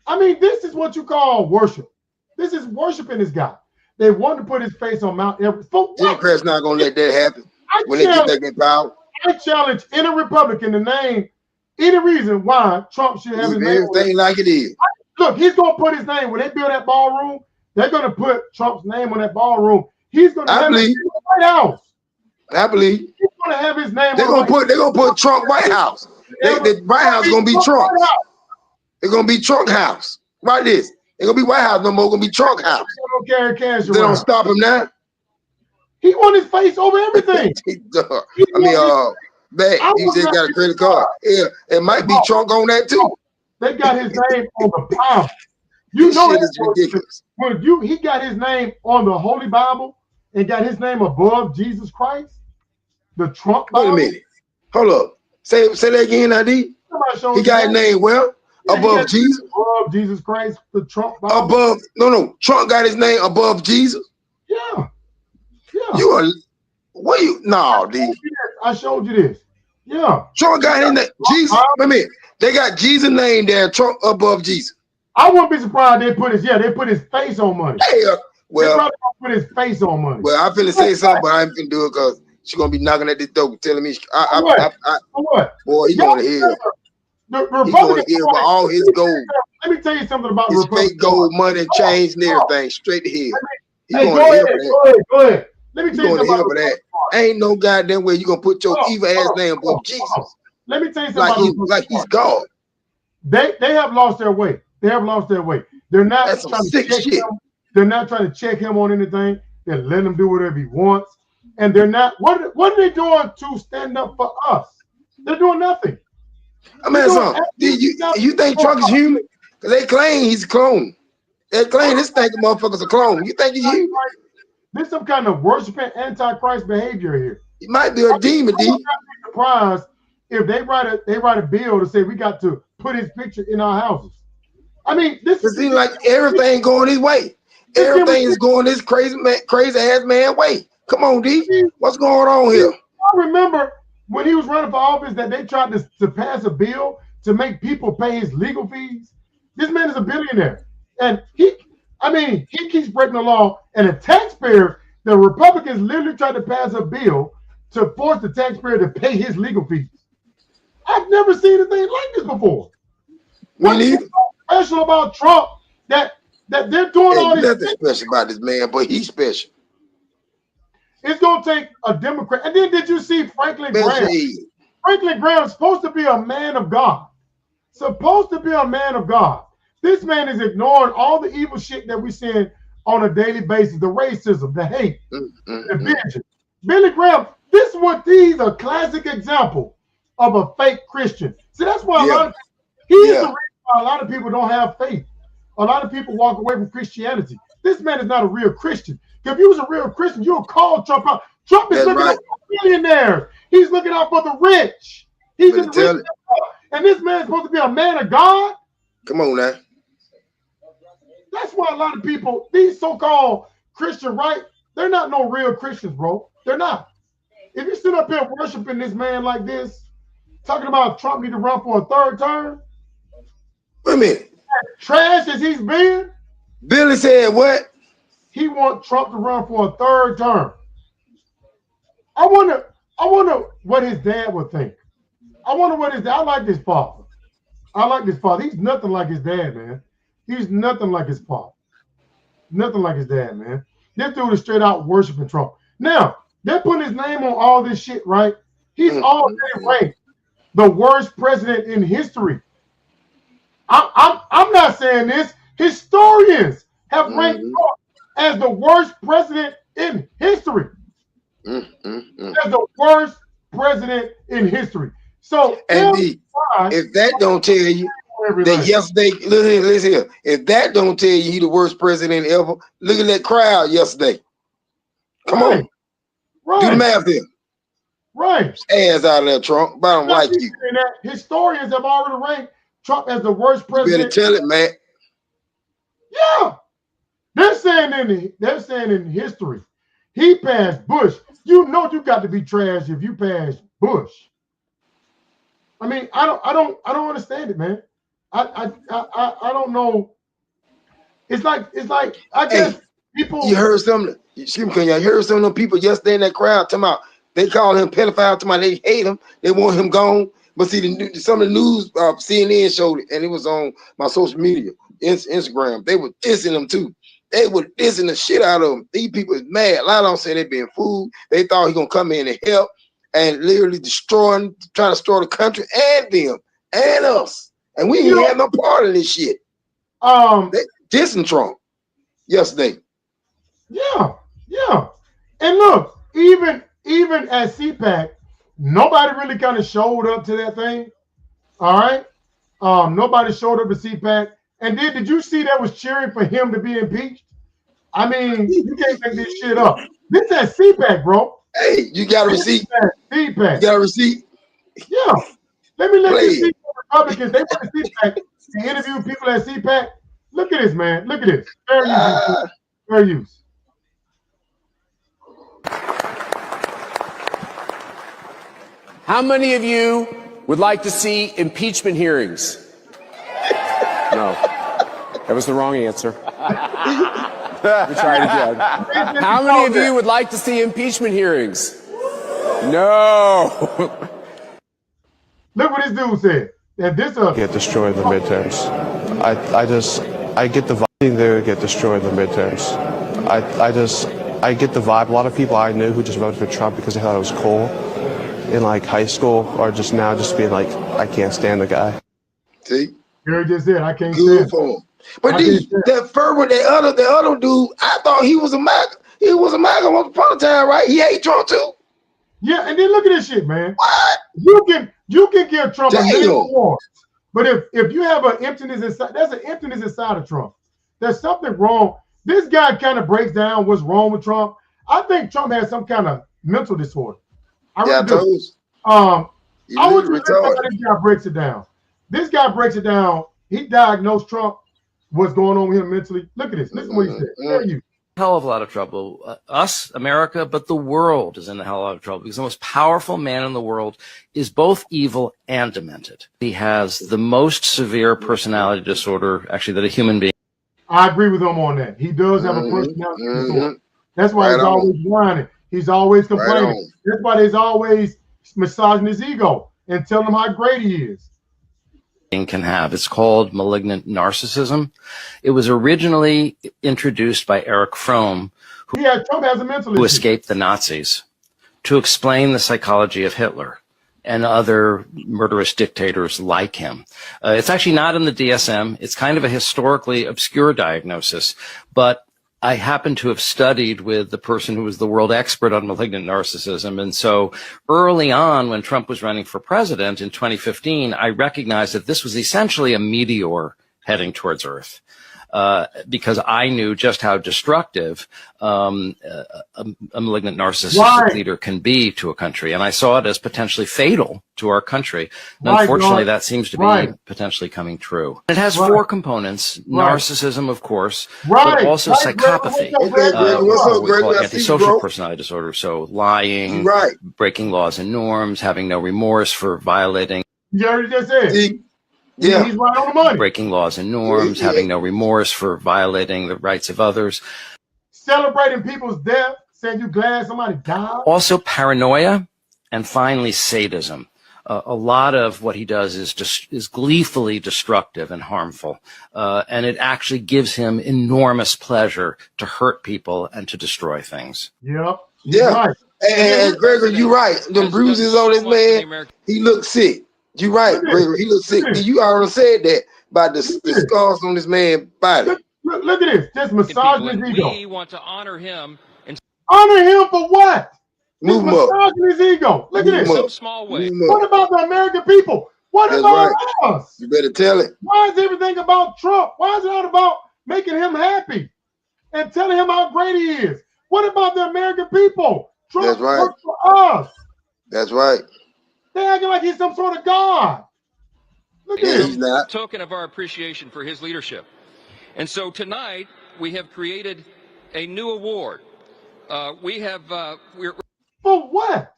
I mean, this is what you call worship. This is worshiping this guy. They want to put his face on Mount Everest. Democrats not gonna let that happen when they get power. I challenge any Republican to name any reason why Trump should have his name. Everything like it is. Look, he's gonna put his name when they build that ballroom. They're gonna put Trump's name on that ballroom. He's gonna have his name in the White House. I believe he's gonna have his name. They're gonna put Trump White House. The White House is gonna be Trump. It's gonna be Trump House. Right this. It's gonna be White House no more. It's gonna be Trump House. Don't carry cash around. They don't stop him now. He want his face over everything. You just got a credit card. Yeah, it might be Trump on that too. They got his name on the Bible. You know shit is ridiculous. When he got his name on the Holy Bible and got his name above Jesus Christ, the Trump Bible. Wait a minute. Hold up. Say that again, ID. He got his name well above Jesus. Above Jesus Christ, the Trump Bible. Above Trump got his name above Jesus. Yeah. You are what you D. I showed you this. Yeah. Trump got in the Jesus. Wait a minute. They got Jesus' name there, Trump above Jesus. I wouldn't be surprised they put his face on money. Hey, well, they probably put his face on money. Well, I'm finna say something, but I ain't finna do it because she's gonna be knocking at the door telling me what? Boy, he going to hell. The He's going to hell with all his gold. Let me tell you something about his fake gold money, change and everything, straight to hell. He's going to hell for that. Go ahead. Let me tell you something about that. Ain't no goddamn way you gonna put your evil ass name above Jesus. Let me tell you something like he's God. They have lost their way. They have lost their way. They're not trying to check him. They're not trying to check him on anything. They're letting him do whatever he wants. And they're not. What are they doing to stand up for us? They're doing nothing. I mean, you think Trump is human? Because they claim he's a clone. They claim this thing motherfucker's a clone. You think he's human? There's some kind of worshiping antichrist behavior here. He might be a demon, D. I'm not surprised if they write a bill to say we got to put his picture in our houses. I mean, this seems like everything going his way. Everything is going this crazy ass man way. Come on, D. What's going on here? I remember when he was running for office that they tried to pass a bill to make people pay his legal fees. This man is a billionaire, and he keeps breaking the law. And the Republicans literally tried to pass a bill to force the taxpayer to pay his legal fees. I've never seen anything like this before. What's so special about Trump that they're doing all this? Nothing special about this man, but he's special. It's going to take a Democrat. And then did you see Franklin Graham? Franklin Graham is supposed to be a man of God. Supposed to be a man of God. This man is ignoring all the evil shit that we're seeing on a daily basis, the racism, the hate, the division. Billy Graham, these are classic example of a fake Christian. See, that's why the reason why a lot of people don't have faith. A lot of people walk away from Christianity. This man is not a real Christian. If he was a real Christian, you would call Trump out. Trump is looking out for millionaires. He's looking out for the rich. He's in the rich. And this man is supposed to be a man of God. Come on now. That's why a lot of people, these so-called Christian right, they're not no real Christians, bro. They're not. If you sit up here worshiping this man like this, talking about Trump need to run for a third term. Wait a minute. Trash as he's been. Billy said what? He wants Trump to run for a third term. I wonder what his dad would think. I wonder what his dad. I like this father. I like this father. He's nothing like his dad, man. He's nothing like his father. Nothing like his dad, man. This dude is straight out worshiping Trump. Now, they're putting his name on all this shit, right? He's already ranked the worst president in history. I'm not saying this. Historians have ranked Trump as the worst president in history. As the worst president in history. So, if that don't tell you that yesterday, listen here. If that don't tell you he the worst president ever, look at that crowd yesterday. Come on. Do the math here. Right. Ass out of there, Trump. But I don't like you. Historians have already ranked Trump as the worst president. You better tell it, man. Yeah. They're saying in history, he passed Bush. You know you got to be trash if you pass Bush. I mean, I don't understand it, man. I don't know. It's like I guess people. You heard some. Excuse me, you heard some of them people yesterday in that crowd talking about they call him pedophile. Talking about they hate him. They want him gone. But see, some of the news, CNN showed it, and it was on my social media, Instagram. They were dissing him too. They were dissing the shit out of him. These people is mad. A lot of them said they being fooled. They thought he gonna come in and help, and literally trying to destroy the country and them and us. And we ain't had no part of this shit. They dissing Trump yesterday. Yeah. And look, even at CPAC, nobody really kind of showed up to that thing. All right. Nobody showed up to CPAC. And then did you see that was cheering for him to be impeached? I mean, you can't make this shit up. This at CPAC, bro. Hey, you got a receipt. CPAC. You got a receipt? Yeah. Let these people, Republicans, they went to CPAC and interview people at CPAC. Look at this, man. Look at this. Fair use. Fair use. How many of you would like to see impeachment hearings? No. That was the wrong answer. We tried again. How many of you would like to see impeachment hearings? No. Look what this dude said. That this get destroyed in the midterms. I get the vibe there get destroyed in the midterms. I get the vibe. A lot of people I knew who just voted for Trump because they thought it was cool in like high school are just now just being like, I can't stand the guy. See? Gary just said, I can't stand him. But that Ferber, the other dude, I thought he was a MAGA. He was a MAGA once upon a time, right? He hate Trump too. Yeah, and then look at this shit, man. What? You can give Trump a million awards, but if you have an emptiness inside, there's an emptiness inside of Trump. There's something wrong. This guy kind of breaks down what's wrong with Trump. I think Trump has some kind of mental disorder. I really do. I want you to listen how this guy breaks it down. This guy breaks it down. He diagnosed Trump, what's going on with him mentally. Look at this. Listen to what he said. Tell you. Hell of a lot of trouble. Us, America, but the world is in a hell of a lot of trouble because the most powerful man in the world is both evil and demented. He has the most severe personality disorder, actually, that a human being. I agree with him on that. He does have a personality disorder. That's why he's always whining. He's always complaining. That's why he's always massaging his ego and telling him how great he is. Can have. It's called malignant narcissism. It was originally introduced by Eric Fromm, Trump has a mental who issue. escaped the Nazis, to explain the psychology of Hitler and other murderous dictators like him. It's actually not in the DSM. It's kind of a historically obscure diagnosis, but I happen to have studied with the person who was the world expert on malignant narcissism. And so early on, when Trump was running for president in 2015, I recognized that this was essentially a meteor heading towards Earth. Because I knew just how destructive a malignant narcissistic leader can be to a country. And I saw it as potentially fatal to our country. And unfortunately, that seems to be potentially coming true. It has four components: narcissism, of course, but also psychopathy, antisocial personality disorder. So lying, breaking laws and norms, having no remorse for violating. You already just said. Yeah, he's right on the money. Breaking laws and norms, having no remorse for violating the rights of others. Celebrating people's death, saying you're glad somebody died. Also paranoia, and finally sadism. A lot of what he does is gleefully destructive and harmful, and it actually gives him enormous pleasure to hurt people and to destroy things. Yep. Yeah. Right. And Gregory, you're right. The bruises on this man, he looks sick. You're right, Gregory. He looks sick. You already said that about the scars on this man's body. Look at this. Just massaging his ego. We want to honor him. Honor him for what? Move him up. Massaging his ego. Look at this. Some small way. What about the American people? What about us? You better tell it. Why is everything about Trump? Why is it all about making him happy and telling him how great he is? What about the American people? Trump works for us. That's right. They acting like he's some sort of god. Look at he's not. Token of our appreciation for his leadership. And so tonight we have created a new award. We're for what?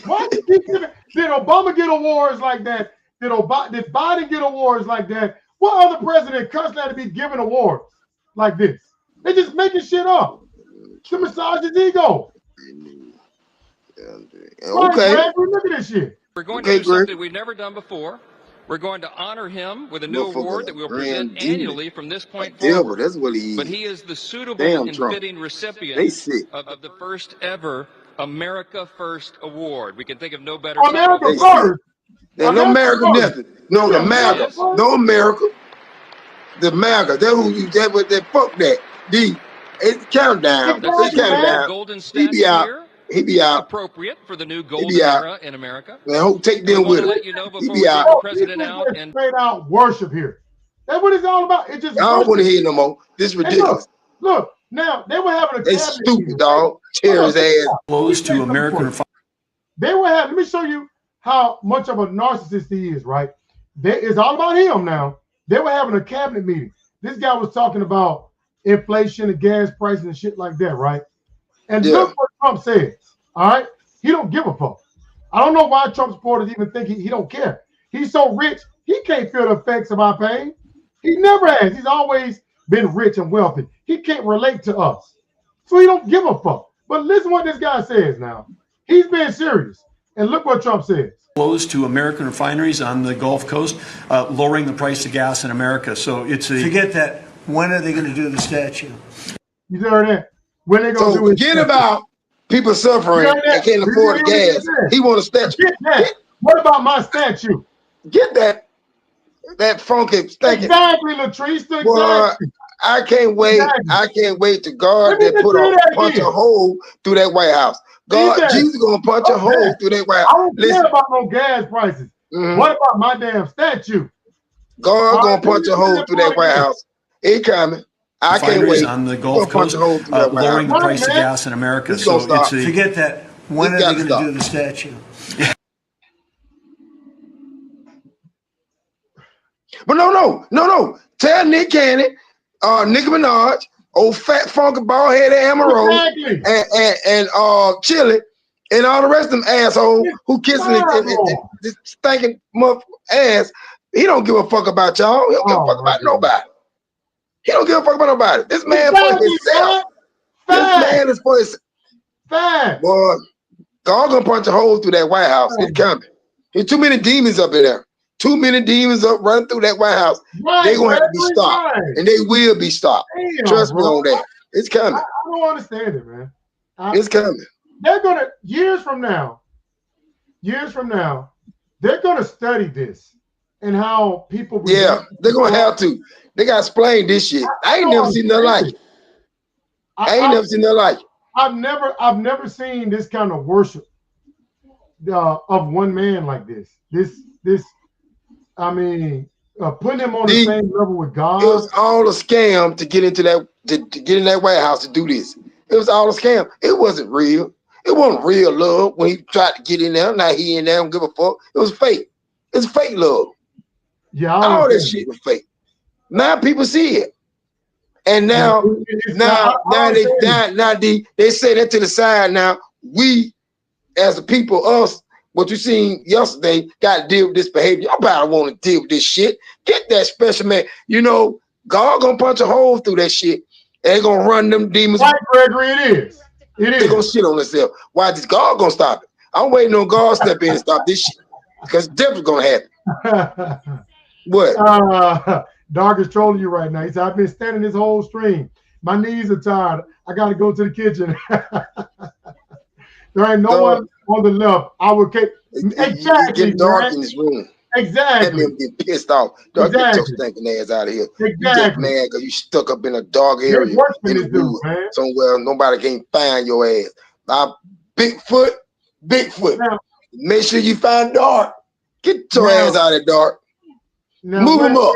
Why did Obama get awards like that? Did Biden get awards like that? What other president constantly to be given awards like this? They're just making shit up to massage his ego. Okay. Right, look at this shit. We're going to do something we've never done before. We're going to honor him with a new award that we'll present annually from this point forward. That's what he is. But he is the suitable and fitting recipient of the first ever America First Award. We can think of no better. America First. No America nothing. No, the MAGA. No America. The MAGA. That's who you. That fuck that. It's countdown. It's countdown. Golden statue. He be out. Appropriate for the new golden era in America. Man, take them with him. You know, he be out. President out and straight out worship here. That's what it's all about. It just. I don't want to hear no more. This is ridiculous. Look, now they were having a. They stupid dog. Tear his ass. Close to American. They were having. Let me show you how much of a narcissist he is. Right. It's all about him now. They were having a cabinet meeting. This guy was talking about inflation and gas prices and shit like that. Right. And look what Trump says. All right, he don't give a fuck. I don't know why Trump supporters even think he don't care. He's so rich, he can't feel the effects of our pain. He never has. He's always been rich and wealthy. He can't relate to us, so he don't give a fuck. But listen what this guy says now. He's being serious, and look what Trump says. Close to American refineries on the Gulf Coast, lowering the price of gas in America. So it's a forget that. When are they going to do the statue? You heard that? When they gonna do it? Forget about people suffering and can't afford the gas. He want a statue. Get that. What about my statue? Get that funky statue. Exactly, Latrice. Exactly. Boy, I can't wait. Exactly. I can't wait to God that put punch a hole through that White House. God, Jesus gonna punch a hole through that White House. I don't care about no gas prices. What about my damn statue? God gonna punch a hole through that White House. It coming. I can't wait. On the Gulf Coast, lowering the price of gas in America. So it's forget that. When are they going to do the statue? But no. Tell Nick Cannon, Nicki Minaj, old fat funky bald headed Amaro, and Chilli, and all the rest of them assholes who kissing this stinking motherfucker ass. He don't give a fuck about y'all. He don't give a fuck about nobody. He don't give a fuck about nobody. This man for himself. This man is for his. Boy, God gonna punch a hole through that White House. It's coming. There's too many demons up in there. Too many demons up running through that White House. They're gonna have to be stopped, and they will be stopped. Trust me on that. It's coming. I don't understand it, man. It's coming. They're gonna years from now, they're gonna study this and how people. Yeah, they're gonna have to. They gotta explain this shit. I ain't never seen nothing like it. I ain't never seen nothing like it. I've never seen this kind of worship of one man like this. I mean, putting him on the same level with God. It was all a scam to get into that to get in that White House to do this. It was all a scam. It wasn't real. It wasn't real love when he tried to get in there. Now he in there, don't give a fuck. It was fake. It's fake love. Yeah, all that shit was fake. Now people see it. And now they say that to the side now. We as a people, us, what you seen yesterday, got to deal with this behavior. Nobody want to deal with this shit. Get that special man. You know, God gonna punch a hole through that shit. And they gonna run them demons. Right, Gregory, it is. They gonna shit on themselves. Why is God gonna stop it? I'm waiting on God to step in and stop this shit. Because it's definitely gonna happen. What? Dark is trolling you right now. He said, I've been standing this whole stream. My knees are tired. I got to go to the kitchen. There ain't no one on the left. I will take. Exactly. It's getting dark in this room. Exactly. That get pissed off. Dark, get your stinking ass out of here. You get mad because you stuck up in a dark area in the wood somewhere nobody can find your ass. Now, Bigfoot. Now, make sure you find Dark. Get your ass out of Dark. Now, move him up.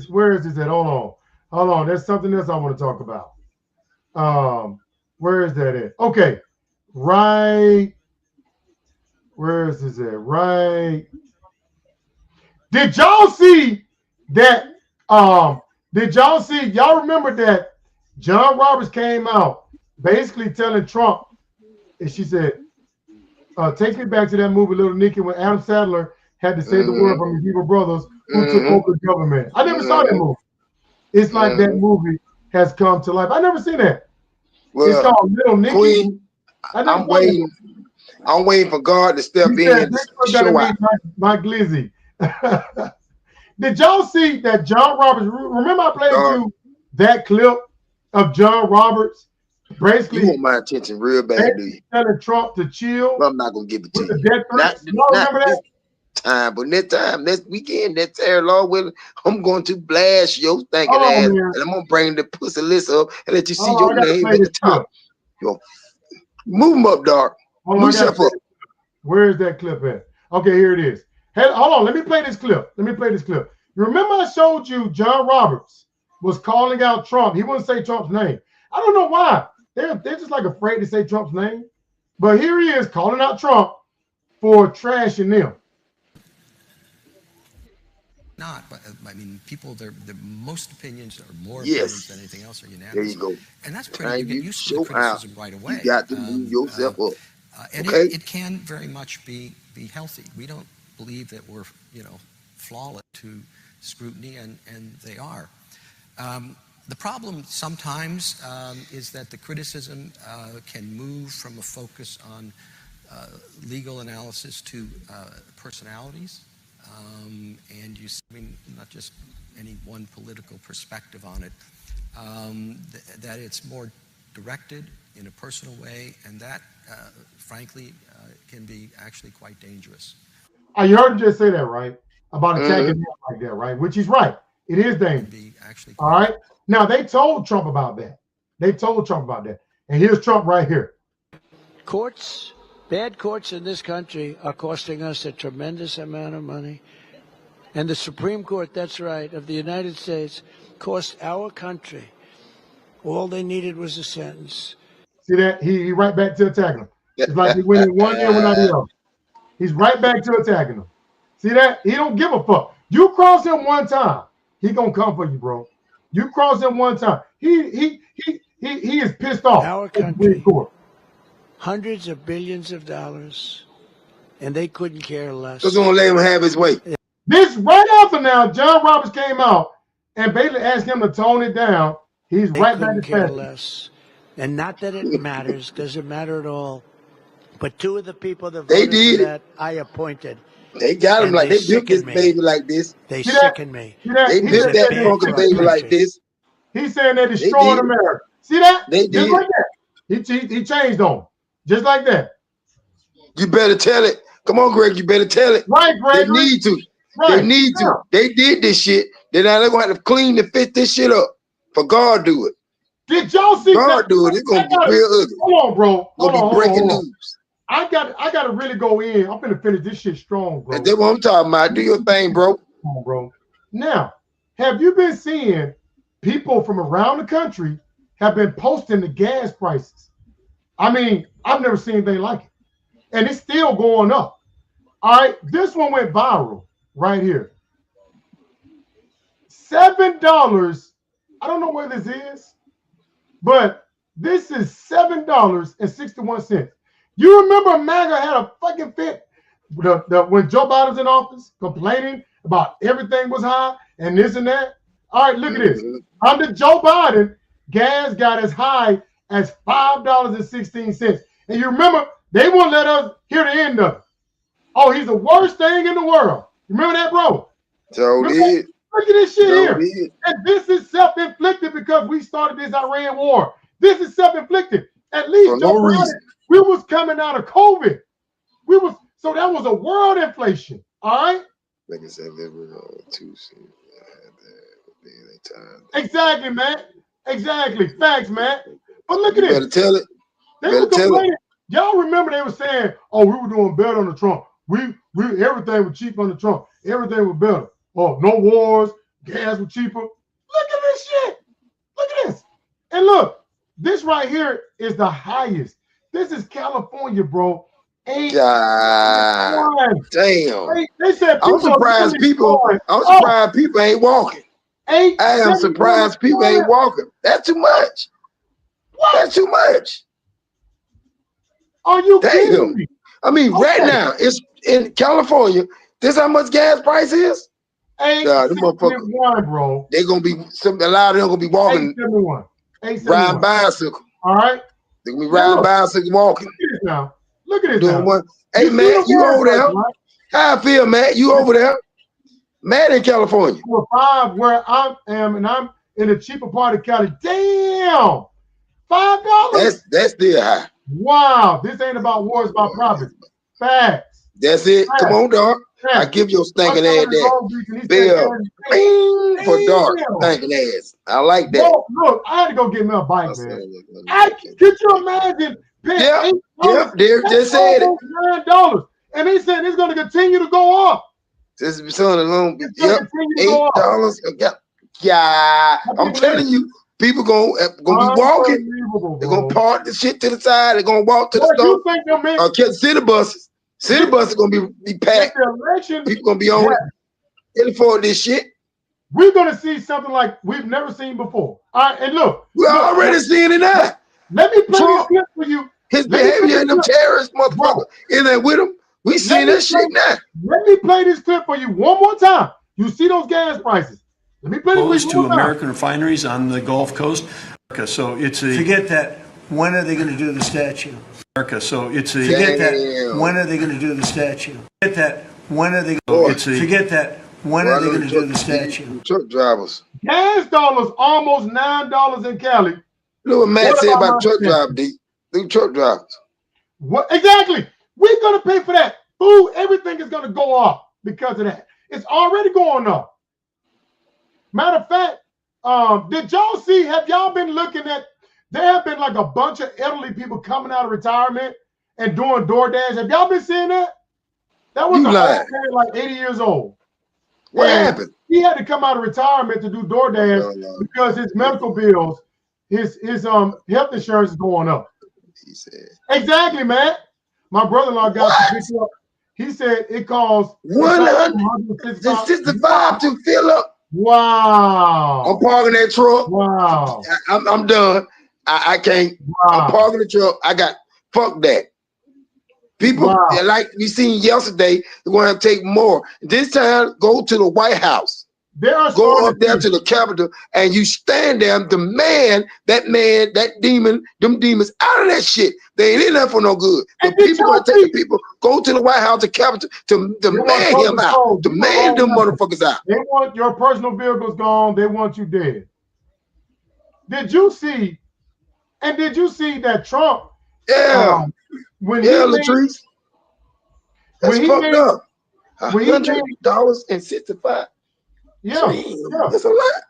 Where is this at? Hold on. There's something else I want to talk about. Where is that at? Okay. Right. Where is this at? Right. Did y'all see that? Y'all remember that John Roberts came out basically telling Trump, and she said, take me back to that movie Little Nicky when Adam Sandler had to save the world from his evil brothers who took over the government. I never saw that movie. It's like that movie has come to life. I never seen that. Well, it's called Little Nicky. Queen, I'm waiting for God to step in and show out. My glizzy. Did y'all see that John Roberts? Remember I played you that clip of John Roberts basically. You want my attention real bad, do you? Telling Trump to chill. Well, I'm not gonna give it to you. Not this time, but next weekend, next Saturday, Lord willing, I'm going to blast your thinking ass, and I'm gonna bring the pussy list up and let you see your name at the top. Yo, move them up, Dark. Move yourself up. Where is that clip at? Okay, here it is. Hey, hold on, let me play this clip. You remember I showed you John Roberts was calling out Trump. He wouldn't say Trump's name. I don't know why. They're just like afraid to say Trump's name. But here he is calling out Trump for trashing them. But I mean, people, their most opinions are more opinions than anything else are unanimous. There you go. And that's pretty, you get used to the criticism right away. You got to move yourself up. And it can very much be healthy. We don't believe that we're, flawless to scrutiny, and they are. The problem sometimes is that the criticism can move from a focus on legal analysis to personalities. And you see, not just any one political perspective on it, that it's more directed in a personal way, and that, frankly, can be actually quite dangerous. You heard him just say that, right? About attacking him like that, right? Which he's right. It is dangerous. All right? Now, they told Trump about that. And here's Trump right here. Courts, bad courts in this country are costing us a tremendous amount of money. And the Supreme Court, that's right, of the United States cost our country. All they needed was a sentence. See that? He right back to attacking him. It's like he went in one ear, not the other. He's right back to attacking him. See that? He don't give a fuck. You cross him one time, he gonna come for you, bro. You cross him one time, he is pissed off. Our country, hundreds of billions of dollars, and they couldn't care less. Just gonna let him have his way. This right after now, John Roberts came out and basically asked him to tone it down. He's right back to care less. And not that it matters, doesn't matter at all. But two of the people that voted for that, I appointed. They got him like they built this baby like this. They sicken me. They built that funky baby like this. He's saying they're destroying America. See that? They just did. like that. He changed on them. Just like that. You better tell it. Come on, Greg. You better tell it. Right, Greg. They need to. Right. They need to. They did this shit. Then now they're gonna have to clean and fit this shit up. For God do it. Did y'all see God do it? It's gonna be real ugly. Hold on, bro. Hold on. Breaking news. I gotta really go in. I'm gonna finish this shit strong, bro. That's what I'm talking about. Do your thing, bro. Come on, bro. Now, have you been seeing people from around the country have been posting the gas prices? I mean, I've never seen anything like it. And it's still going up. All right, this one went viral right here. $7. I don't know where this is, but this is $7.61. You remember MAGA had a fucking fit when Joe Biden's in office, complaining about everything was high and this and that. All right, look at this. Under Joe Biden, gas got as high as $5.16. And you remember, they wouldn't let us hear the end of it. Oh, he's the worst thing in the world. Remember that, bro? So did. Look at this shit here. And this is self-inflicted because we started this Iran war. This is self-inflicted. At least Joe Biden, we was coming out of COVID. So that was a world inflation. All right. Like I said, they were too soon. Exactly, man. Exactly. Facts, man. But look at this. Better tell it. They were complaining. Y'all remember they were saying, "Oh, we were doing better under Trump. We everything was cheap under Trump. Everything was better. Oh, no wars. Gas was cheaper." Look at this shit. Look at this. And look, this right here is the highest. This is California, bro. God damn. They said I'm surprised people. I'm surprised people ain't walking. I am surprised people ain't walking. That's too much. What? That's too much. Are you kidding me? I mean, right now it's in California. This how much gas price is? Them motherfuckers, bro. They're gonna be a lot of them gonna be walking, riding bicycle. All right, they're gonna be riding bicycle, walking. Look at this now. Look at this now. Hey man, you over there? How I feel, man? You over there? Mad in California. Where I am, and I'm in the cheaper part of Cali. Damn, $5. That's still high. Wow, this ain't about war, it's about profits. Facts. That's it. Come on, dog. I give your stinking ass that. Bill, for dark, stinking ass. I like that. Bro, look, I had to go get me a bike, man. Could you imagine? Yeah, they just said it. $9, and they said it's going to continue to go up. This is something alone. Yep, $8. Yeah, I'm telling you. People gonna be walking. They're gonna park the shit to the side. They're gonna walk to the store. Catch city buses. City buses gonna be packed. People gonna be on it. Can't afford this shit. We're gonna see something like we've never seen before. All right, and look, we're already seeing it now. Let me play this clip for you. His behavior and them terrorist motherfuckers in there with him. We seeing that shit now. Let me play this clip for you one more time. You see those gas prices. Let me play this to American refineries on the Gulf Coast. So it's a forget that. When are they going to do the statue? So it's a forget that. When are they going to do the statue? Forget that. When are they? Forget that. When are they going to do the statue? Truck drivers. Gas dollars almost $9 in Cali. Look what Matt said about truck drivers, D. Them truck drivers. What exactly? We're gonna pay for that. Food, everything is gonna go up because of that. It's already going up. Matter of fact, did y'all see? Have y'all been looking at? There have been like a bunch of elderly people coming out of retirement and doing DoorDash. Have y'all been seeing that? That was a old man, like 80 years old. What happened? He had to come out of retirement to do DoorDash because his medical bills, his health insurance is going up. He said exactly, man. My brother-in-law got to pick up. He said it costs $165 to fill up. Wow. I'm parking that truck. Wow. I'm done. I can't. Wow. I'm parking the truck. I got fuck that. People like we seen yesterday, they want to take more. This time, go to the White House. Go up there to the Capitol and you stand there and demand that demon, them demons out of that shit. They ain't in there for no good. The people gonna take the people, go to the White House, the Capitol, to demand him out, demand them motherfuckers out. They want your personal vehicles gone. They want you dead. Did you see And did you see that Trump? Yeah. When Latrice. That's fucked up. $100.65. Yeah. That's a lot.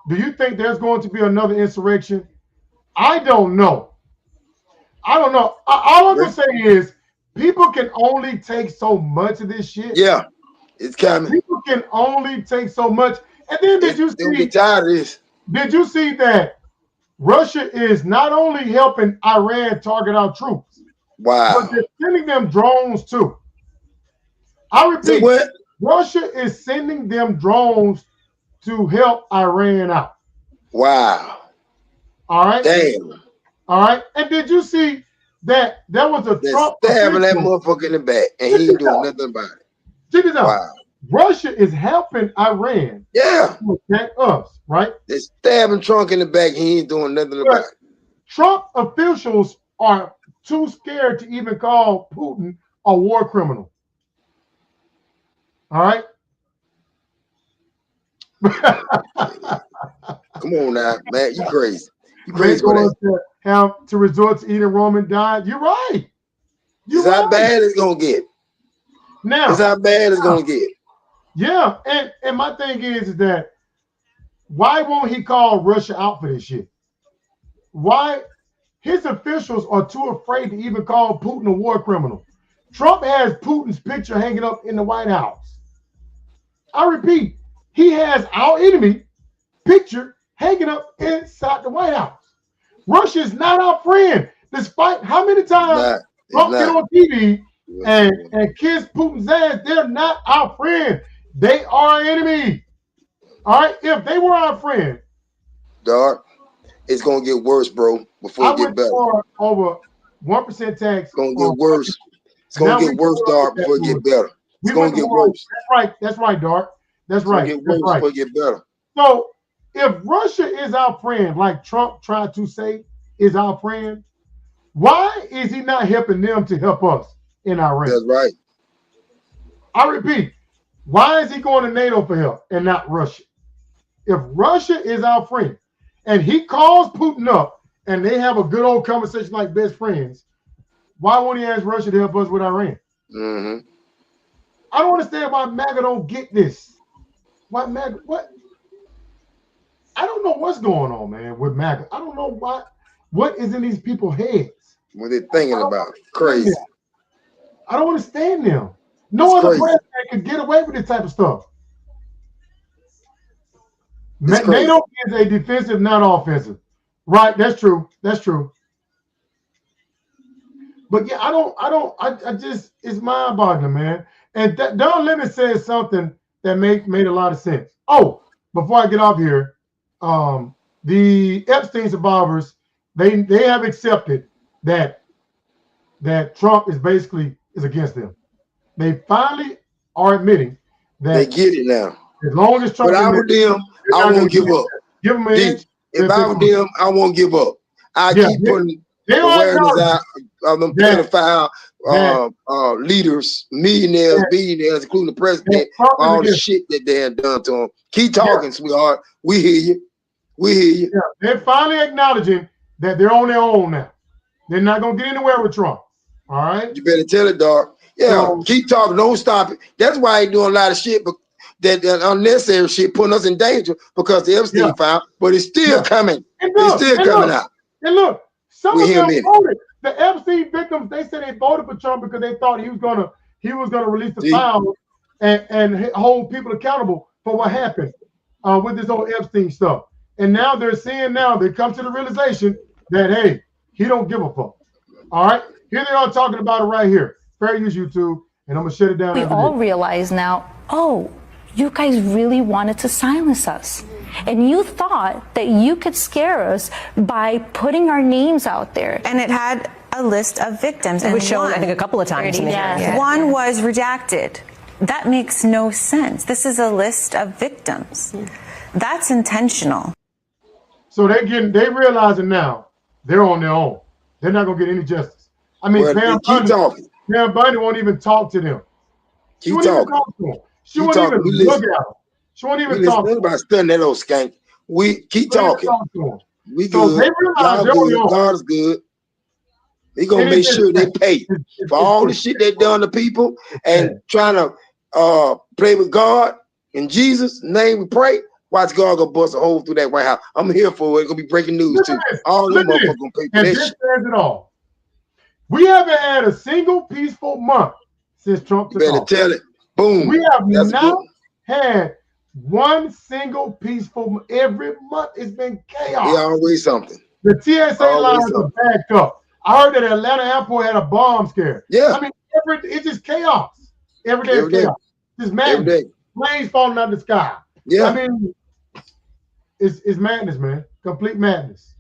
Do you think there's going to be another insurrection? I don't know. All I'm gonna say is people can only take so much of this shit. Yeah, it's coming. People can only take so much. And then did you see? Tired of this. Did you see that Russia is not only helping Iran target our troops, but they're sending them drones too. I repeat, Russia is sending them drones to help Iran out. Wow. All right. Damn. All right. And did you see that there was a Trump stabbing that motherfucker in the back and he ain't doing nothing about it? Check this out. Wow. Russia is helping Iran. Yeah. To attack us, right? They're stabbing Trump in the back. He ain't doing nothing about it. Trump officials are too scared to even call Putin a war criminal. All right. Come on now, man. You crazy. You crazy for that. Have to resort to eating Roman diet. You're right. It's how bad it's gonna get. Now it's how bad it's gonna get. Yeah, and my thing is that why won't he call Russia out for this shit? Why his officials are too afraid to even call Putin a war criminal? Trump has Putin's picture hanging up in the White House. I repeat, he has our enemy picture hanging up inside the White House. Russia is not our friend, despite how many times Trump get on TV and kiss Putin's ass. They're not our friend. They are our enemy. All right. If they were our friend, dog, it's gonna get worse, bro. Before it get better. Over 1% tax. It's gonna get worse. It's gonna get worse, dog. Before it get better. It's gonna get worse. That's right. That's right, Dark. That's right. It's gonna get worse before it get better. So if Russia is our friend, like Trump tried to say is our friend, why is he not helping them to help us in Iran? That's right. I repeat, why is he going to NATO for help and not Russia? If Russia is our friend and he calls Putin up and they have a good old conversation like best friends, why won't he ask Russia to help us with Iran? Mm-hmm. I don't understand why MAGA don't get this. Why MAGA? What? I don't know what's going on, man, with MAGA. I don't know why. What is in these people's heads? What they're thinking about? Crazy. I don't understand them. No other president could get away with this type of stuff. NATO is a defensive, not offensive. Right, that's true. That's true. But yeah, I just, it's mind-boggling, man. And Don Lemon said something that made a lot of sense. Oh, before I get off here, the Epstein survivors, they have accepted that Trump is against them. They finally are admitting that they get it now. As long as Trump, but I would them, I won't give up. Give them an inch. If I were them, I won't give up. I keep putting awareness out of them pedophile leaders, millionaires, billionaires, including the president, all the shit that they have done to them. Keep talking, sweetheart. We hear you. We hear you. Yeah. They're finally acknowledging that they're on their own now. They're not gonna get anywhere with Trump. All right. You better tell it, dog. Yeah, keep talking. Don't stop it. That's why he doing a lot of shit, but that unnecessary shit putting us in danger because the Epstein file. But it's still coming. It's still coming out. And look, some of them voted. The Epstein victims, they said they voted for Trump because they thought he was gonna release the files and hold people accountable for what happened with this whole Epstein stuff. And now they're seeing they come to the realization that hey, he don't give a fuck. All right, here they are talking about it right here. Fair use YouTube, and I'm gonna shut it down. We all realize now, oh, you guys really wanted to silence us. And you thought that you could scare us by putting our names out there. And it had a list of victims. It was shown, I think, a couple of times. One was redacted. That makes no sense. This is a list of victims. That's intentional. So they realizing now they're on their own. They're not gonna get any justice. I mean, Pam Bundy won't even talk to them. She won't even talk to them. She won't even look at them. She won't even talk about studying that old skank. We keep talking. We So good. they realize Y'all good. God is good. He gonna make sure they pay for all the shit they done to people and trying to play with God in Jesus' name. We pray. Watch God go bust a hole through that White House. I'm here for it. It's gonna be breaking news too. All them motherfuckers gonna pay for and that this shit. says it all. We haven't had a single peaceful month since Trump took Better office. tell it. Boom. We have That's not good. had one single peaceful. Every month it's been chaos. Yeah, always something. The TSA lines are backed up. I heard that Atlanta airport had a bomb scare. Yeah. I mean, it's just chaos. Every day is chaos. Just madness. Every day. Planes falling out of the sky. Yeah. I mean, it's madness, man. Complete madness.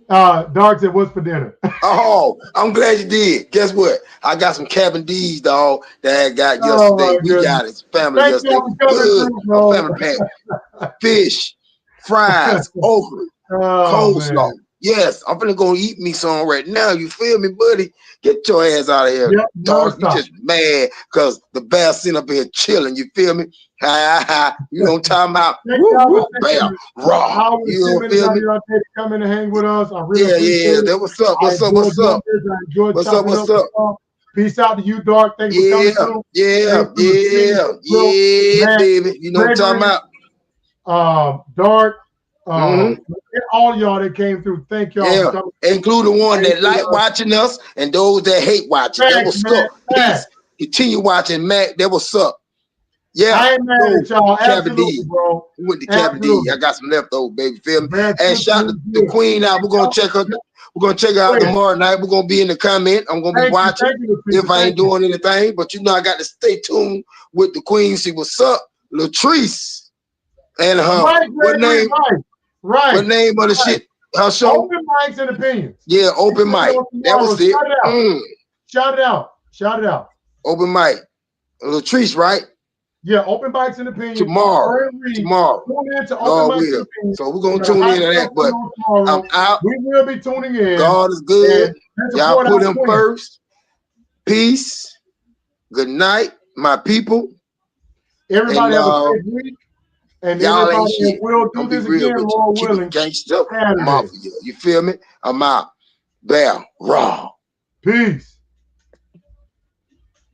Dark said, "What's for dinner?" Oh, I'm glad you did. Guess what? I got some cabin D's, dog, that I got yesterday. We got it. Family Thank yesterday. y'all for coming through, bro. A family pack. Fish, fries, okra, coleslaw. Man. Yes, I'm finna go eat me some right now. You feel me, buddy? Get your ass out of here. Yep, Dog, you just mad because the bear sitting up here chilling. You feel me? You don't time out. Bear, raw. You don't feel me? Come in and hang with us. I really appreciate it. That what's up? What's up? What's up? What's up? Peace out to you, Dark. Thanks for coming through. Yeah, baby. You know what I'm talking about? Dark. All y'all that came through, thank y'all. Yeah, include the one that like watching us and those that hate watching. That was up. Peace. Continue watching, Mac. That was up. Yeah, I ain't mad at y'all. Absolutely, bro. We went to Cabin D. I got some leftovers, baby. Feel me? And shout to the Queen out. We're gonna check her. We're gonna check her out tomorrow night. We're gonna be in the comment. I'm gonna be watching if I ain't doing anything. But you know, I got to stay tuned with the Queen. See what's up, Latrice and her. What name? Right. What name of the shit? Her show? Open mics and opinions. Yeah, open mic. That was it. Shout it out. Shout it out. Open mic. Latrice, right? Yeah, open mics and opinions. Tomorrow. Tune in to open mics and opinions. So we're gonna tune in to that. But I'm out. We will be tuning in. God is good. Y'all put him first. Peace. Good night, my people. Everybody have a safe week. And y'all ain't everybody shit. will do this again, Lord willing. Gangsta mafia. You feel me? I'm out. Bear raw. Peace.